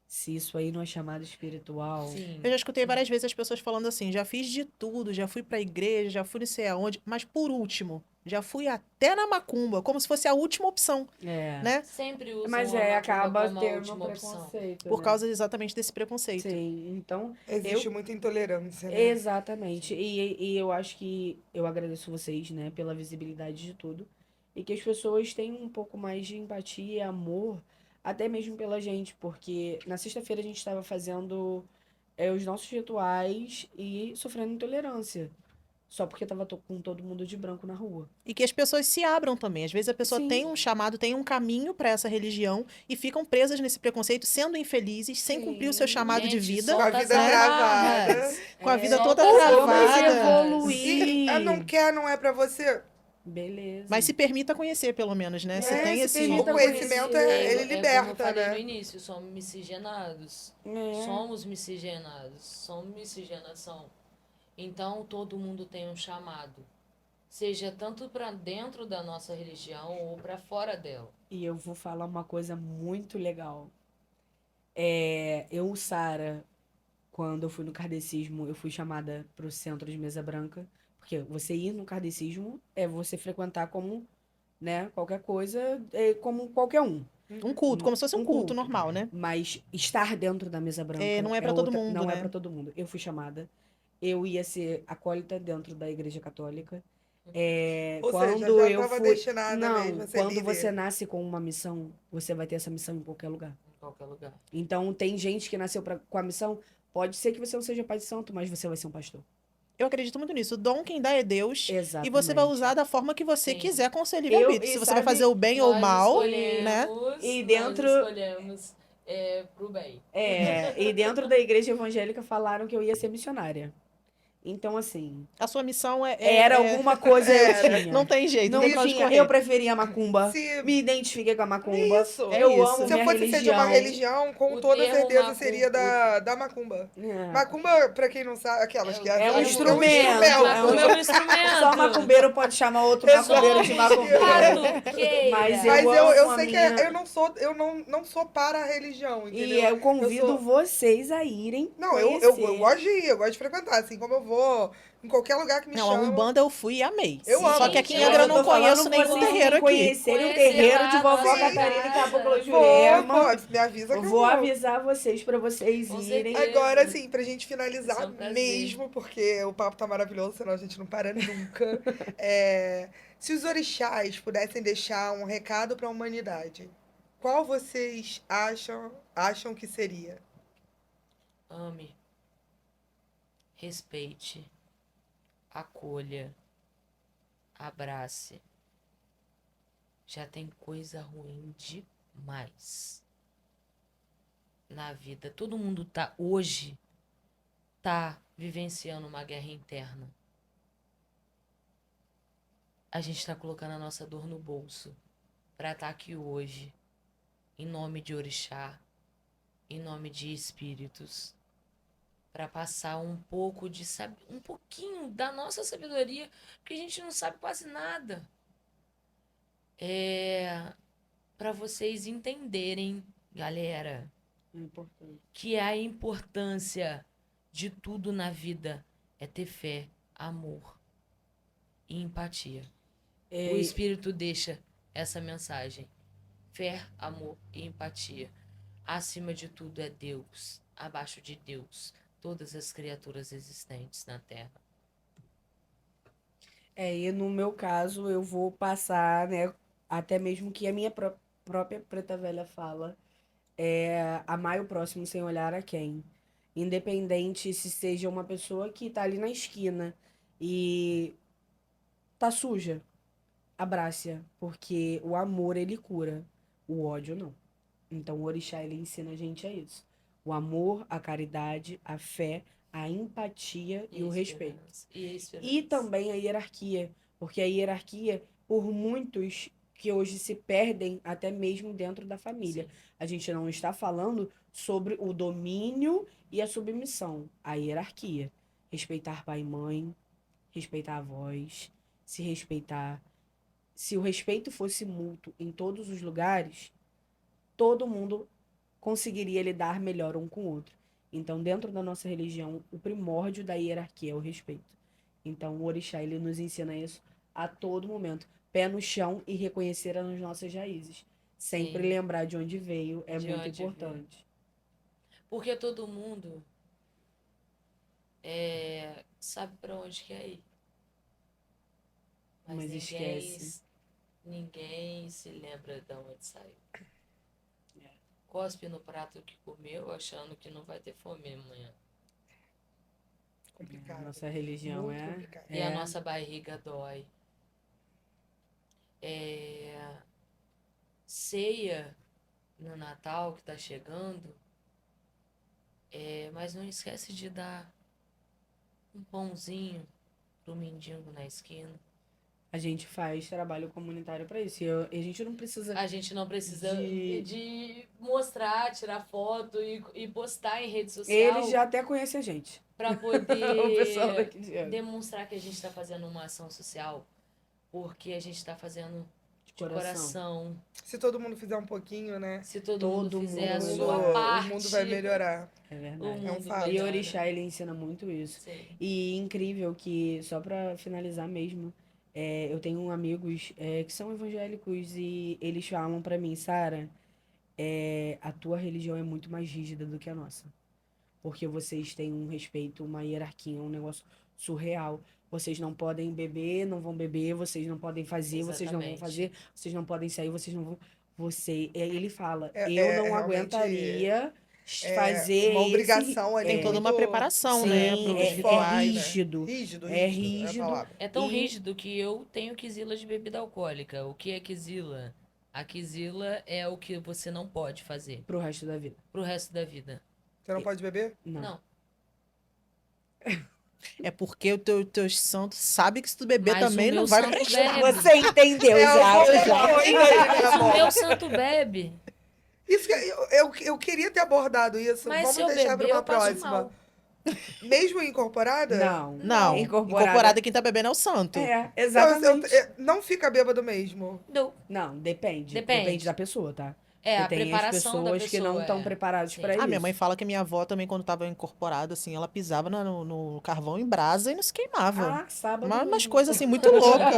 Se isso aí não é chamado espiritual. Sim. Eu já escutei várias vezes as pessoas falando assim: já fiz de tudo, já fui pra igreja, já fui não sei aonde, mas por último, já fui até na macumba, como se fosse a última opção, né? Sempre usam Mas a macumba acaba como a tendo última opção. preconceito. Por né? causa exatamente desse preconceito. Sim, então. Existe muita intolerância, né? Exatamente. E eu acho que eu agradeço vocês, né, pela visibilidade de tudo. E que as pessoas tenham um pouco mais de empatia e amor, até mesmo pela gente, porque na sexta-feira a gente estava fazendo os nossos rituais e sofrendo intolerância. Só porque tava com todo mundo de branco na rua. E que as pessoas se abram também. Às vezes a pessoa Sim. tem um chamado, tem um caminho para essa religião e ficam presas nesse preconceito, sendo infelizes, sem cumprir o seu chamado de Gente, vida, Com a solta vida as travada. amarras. com a vida Solta toda as Vamos travada. evoluir. E não quer, não é pra você. Beleza. Mas se permita conhecer, pelo menos, né? Se tem se esse. permita O conhecimento, conhecer. ele Como eu liberta, falei no né? início, somos miscigenados. Somos miscigenados. Somos miscigenação. Então, todo mundo tem um chamado. Seja tanto para dentro da nossa religião ou para fora dela. E eu vou falar uma coisa muito legal. Eu, Sara, quando eu fui no kardecismo, eu fui chamada pro centro de mesa branca. Porque você ir no kardecismo é você frequentar como, né, qualquer coisa, como qualquer um. Um culto, como se fosse um Um culto culto. normal, né? Mas estar dentro da mesa branca Não é pra todo mundo, não é né? para todo mundo. Eu fui chamada. Eu ia ser acólita dentro da Igreja Católica. É, Ou seja, quando já eu estava fui. destinada Não, mesmo a ser quando líder. você nasce com uma missão, você vai ter essa missão em qualquer lugar. Em qualquer lugar. Então, tem gente que nasceu com a missão. Pode ser que você não seja pai de santo, mas você vai ser um pastor. Eu acredito muito nisso. O dom quem dá é Deus. Exatamente. E você vai usar da forma que você Sim. quiser com o seu livre-arbítrio. e Se você vai sabe, fazer o bem ou o mal, né? E dentro- Nós escolhemos pro bem. e dentro da igreja evangélica falaram que eu ia ser missionária. Então, assim, A sua missão era alguma coisa eu tinha. Não tem jeito, não Não tem pra onde tinha. correr. Eu preferia a macumba. Se- Me identifiquei com a macumba. Isso. Eu isso. amo Se eu minha fosse ser de uma religião, com O toda termo certeza macumba- seria da macumba. É. Macumba, pra quem não sabe, aquelas que É um um instrumento. Macumba é um instrumento. Só macumbeiro pode chamar outro macumbeiro de macumbeiro. Mas Mas Mas eu eu amo sei a que minha- eu não sou para a religião, entendeu? E eu convido sou- vocês a irem Não, eu conhecer. gosto de ir, eu gosto de frequentar, assim como eu vou em qualquer lugar que me Não, a chama. Umbanda eu fui e amei. Eu amo. Só que aqui em Eu Angra eu tô não conheço falando nenhum vocês terreiro aqui. conhecerem o Conhecer terreiro lá de a vovó nossa Catarina e casa. Caboclo Vou, Jurema. me avisa que Eu eu vou vou. avisar vocês pra vocês Com irem. certeza. Agora, assim, pra gente Vai finalizar ser um prazer. mesmo, porque o papo tá maravilhoso, senão a gente não para nunca. Se os orixás pudessem deixar um recado pra humanidade, qual vocês acham que seria? Ame, respeite, acolha, abrace. Já tem coisa ruim demais na vida. Todo mundo hoje tá vivenciando uma guerra interna. A gente tá colocando a nossa dor no bolso pra estar aqui hoje, em nome de orixá, em nome de espíritos, para passar um pouquinho da nossa sabedoria, porque a gente não sabe quase nada. Para vocês entenderem, galera, Importante. que a importância de tudo na vida é ter fé, amor e empatia. O espírito deixa essa mensagem: fé, amor e empatia. Acima de tudo é Deus, abaixo de Deus, todas as criaturas existentes na Terra. E no meu caso, eu vou passar, né, até mesmo que a minha própria Preta Velha fala, amar o próximo sem olhar a quem. Independente se seja uma pessoa que tá ali na esquina e tá suja, abrace-a, porque o amor, ele cura, o ódio não. Então, o orixá, ele ensina a gente a isso. O amor, a caridade, a fé, a empatia e o respeito. E também a hierarquia, porque a hierarquia, por muitos que hoje se perdem até mesmo dentro da família. Sim. A gente não está falando sobre o domínio e a submissão, a hierarquia. Respeitar pai e mãe, respeitar avós, se respeitar. Se o respeito fosse mútuo em todos os lugares, todo mundo conseguiria lidar melhor um com o outro. Então, dentro da nossa religião, o primórdio da hierarquia é o respeito. Então, o orixá, ele nos ensina isso a todo momento. Pé no chão e reconhecer as nossas raízes. Sempre Sim. lembrar de onde veio é De muito onde importante. Porque todo mundo sabe para onde quer ir. Mas esquece. Ninguém se lembra de onde saiu. Cospe no prato que comeu, achando que não vai ter fome amanhã. Complicado. Nossa religião Muito complicado. E a nossa barriga dói. Ceia no Natal que tá chegando. Mas não esquece de dar um pãozinho pro mendigo na esquina. A gente faz trabalho comunitário para isso. E a gente não precisa. A gente não precisa De- de mostrar, tirar foto e postar em rede social. Eles já até conhecem a gente. Para O pessoal poder daqui de Angra. demonstrar que a gente está fazendo uma ação social, porque a gente está fazendo de coração. Se todo mundo fizer um pouquinho, né? Se todo Todo mundo fizer a mundo- sua parte, o mundo vai melhorar. É o verdade. É um mundo fato. E melhora. Orixá, ele ensina muito isso. Sim. E incrível que, só pra finalizar mesmo, eu tenho amigos que são evangélicos e eles falam pra mim, Sara, a tua religião é muito mais rígida do que a nossa. Porque vocês têm um respeito, uma hierarquia, um negócio surreal. Vocês não podem beber, não vão beber, vocês não podem fazer, vocês não vão Exatamente. fazer, vocês não podem sair, vocês não vão. Ele fala, É- eu é não realmente- aguentaria É fazer uma obrigação ali. Tem toda uma muito- preparação, Sim, né? muito Pros é rituais, né? rígido. Rígido, É rígido. É a rígido. palavra. É tão E- rígido que eu tenho quizila de bebida alcoólica. O que é quizila? A quizila é o que você não pode fazer Pro resto da vida. pro resto da vida. Você não pode beber? Não. Não. É porque o teu santo sabe que se tu beber Mas o também meu não vai santo prestar. bebe. Você entendeu, já. Mas o meu santo bebe. Isso que eu queria ter abordado isso. Mas se Vamos eu deixar beber, para uma eu passo próxima. mal. Mesmo incorporada? Não. Não, incorporada quem tá bebendo é o santo. É, Não, exatamente. não fica bêbado mesmo. Não. Não, depende. Depende. Depende da pessoa, tá? É, a Porque tem as preparação da pessoas pessoa. que não estão é. preparadas Sim. pra isso. Ah, minha mãe fala que minha avó também, quando tava incorporada, assim, ela pisava no carvão em brasa e não se queimava. Sábado Umas mesmo. coisas assim muito loucas.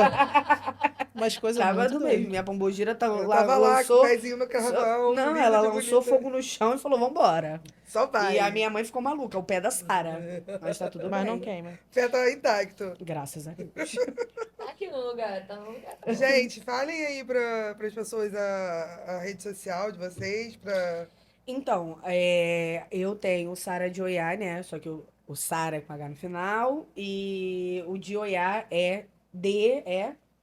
Umas coisas Sábado muito mesmo. doidas. Minha pombogira Eu tava lá com lançou... o pezinho no carvão. Não, linda ela de lançou bonita. fogo no chão e falou, vambora. Só vai. E a minha mãe ficou maluca, o pé da Sara. Mas tá tudo Mas bem. não queima. Pé tá intacto. Graças a Deus. Tá aqui no lugar, tá no lugar. Tá bom. Gente, falem aí para as pessoas a rede social de vocês, pra... Então, eu tenho o Sara de Oiá, né? Só que o Sara é com H no final. E o de Oiá é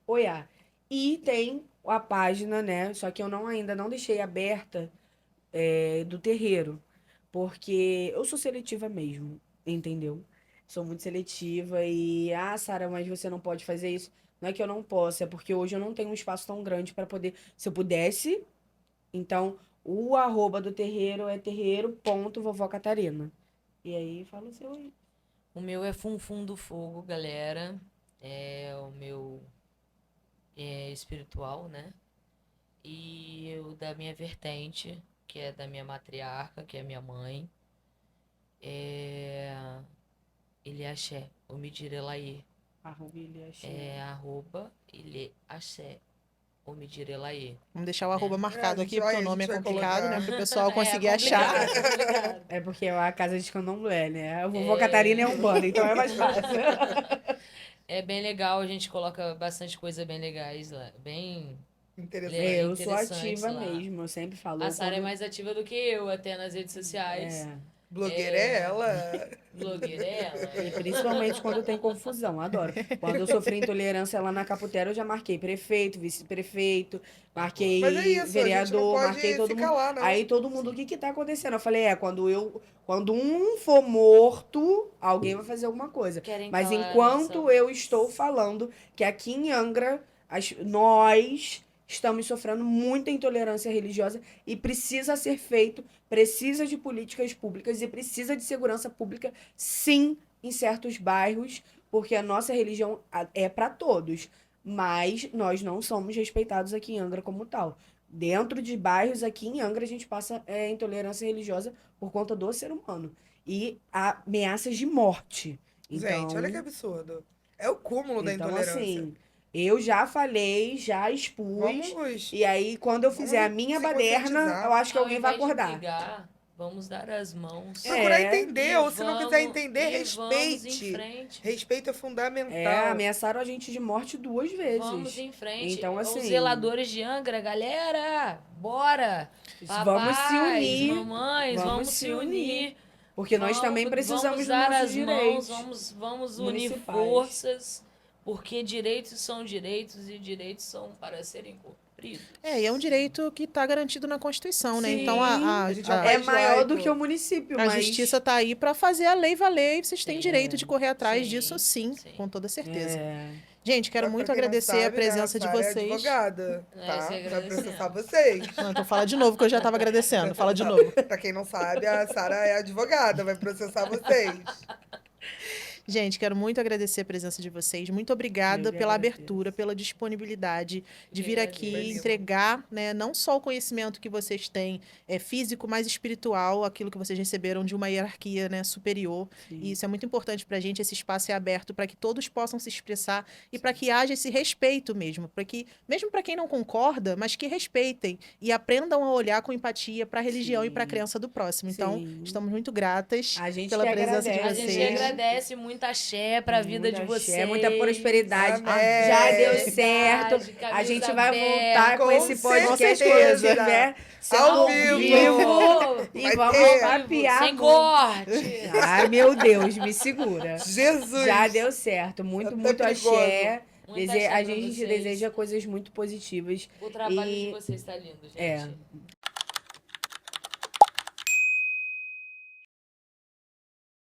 Oiá. E tem a página, né? Só que eu ainda não deixei aberta do terreiro. Porque eu sou seletiva mesmo, entendeu? Sou muito seletiva e, Sara, mas você não pode fazer isso. Não é que eu não possa, é porque hoje eu não tenho um espaço tão grande para poder. Se eu pudesse, então o arroba do terreiro é terreiro.vovó Catarina. E aí fala o seu aí. O meu é Funfum do Fogo, galera. É o meu espiritual, né? E o da minha vertente, que é da minha matriarca, que é minha mãe. Ele é axé, o Midirelaí. Arroba ele achei. É arroba ele axé, o Midirelaí. Vamos deixar o arroba marcado a aqui, gente porque vai- o nome a é gente vai complicado, colocar. né? Para o pessoal conseguir É achar. complicado, é complicado. É porque é a casa de candomblé, né? A vovó Catarina é umbanda, então é mais fácil. É bem legal, a gente coloca bastante coisa bem legais lá. Bem. Interessante. Eu sou interessante ativa lá. mesmo, eu sempre falo. A Sara é quando- mais ativa do que eu, até nas redes sociais. É. Blogueira é ela. Blogueira é ela. E principalmente quando tem confusão, adoro. Quando eu sofri intolerância lá na Caputera, eu já marquei prefeito, vice-prefeito, marquei Mas é isso, a gente não vereador, pode marquei todo ficar mundo. lá, não. Aí todo mundo, o que que tá acontecendo? Eu falei, quando um for morto, alguém vai fazer alguma coisa. Querem Mas calar enquanto nossa- eu estou falando que aqui em Angra, nós estamos sofrendo muita intolerância religiosa e precisa ser feito, precisa de políticas públicas e precisa de segurança pública, sim, em certos bairros, porque a nossa religião é para todos, mas nós não somos respeitados aqui em Angra como tal. Dentro de bairros aqui em Angra, a gente passa intolerância religiosa por conta do ser humano e ameaças de morte. Gente, olha que absurdo. É o cúmulo da Então, intolerância. assim, eu já falei, já expus. Vamos. E aí, quando eu fizer a minha se baderna, conscientizar. eu acho que Ao alguém vai invés de acordar. brigar, vamos dar as mãos. Procurar É, entender, ou se não quiser Vamos- entender, e vamos em respeite. frente. Respeito é fundamental. Ameaçaram a gente de morte 2 vezes. Vamos em frente. Então, assim- Os zeladores de Angra, galera, bora! Vamos se Papais, unir. mamães, vamos se unir. Porque nós Vamos- também precisamos vamos dos dar nossos as direitos. mãos, vamos unir municipais. forças, porque direitos são direitos e direitos são para serem cumpridos. E é um direito que está garantido na Constituição, né? Sim, Então a gente já É País maior laico. do que o município, a mas... justiça está aí para fazer a lei valer e vocês têm Sim. direito de correr atrás Sim, disso, sim, sim. com toda certeza. É. Gente, quero Pra muito quem não agradecer sabe, a presença de Sara vocês. É advogada, É, tá? se Vai agradecendo. processar vocês. Não, então fala de novo, que eu já estava agradecendo. Fala de novo. Pra quem não sabe, a Sara é advogada, vai processar vocês. Gente, quero muito agradecer a presença de vocês. Muito obrigada Eu que pela agradeço. abertura, pela disponibilidade de que vir agradeço. aqui entregar, né, não só o conhecimento que vocês têm físico, mas espiritual, aquilo que vocês receberam de uma hierarquia, né, superior. Sim. E isso é muito importante para a gente. Esse espaço é aberto para que todos possam se expressar e para que haja esse respeito mesmo, para que mesmo para quem não concorda, mas que respeitem e aprendam a olhar com empatia para a religião e para a Sim. crença do próximo. Então, Sim. estamos muito gratas A gente pela que presença de agradece. A vocês. gente agradece, muita axé pra vida de Muita axé, vocês. muita prosperidade. Amém. Já deu Verdade, certo. A camisa gente vai aberta. voltar com Com esse podcast certeza. quando tiver sendo Ao ao vivo. vivo. E Vai vamos ter. papear Sem muito. corte. Ai, meu Deus, me segura. Jesus! Já deu certo. Muito, Até muito perigoso. axé. Muita axé A pra gente vocês. deseja coisas muito positivas. O trabalho E- de vocês tá lindo, gente. É.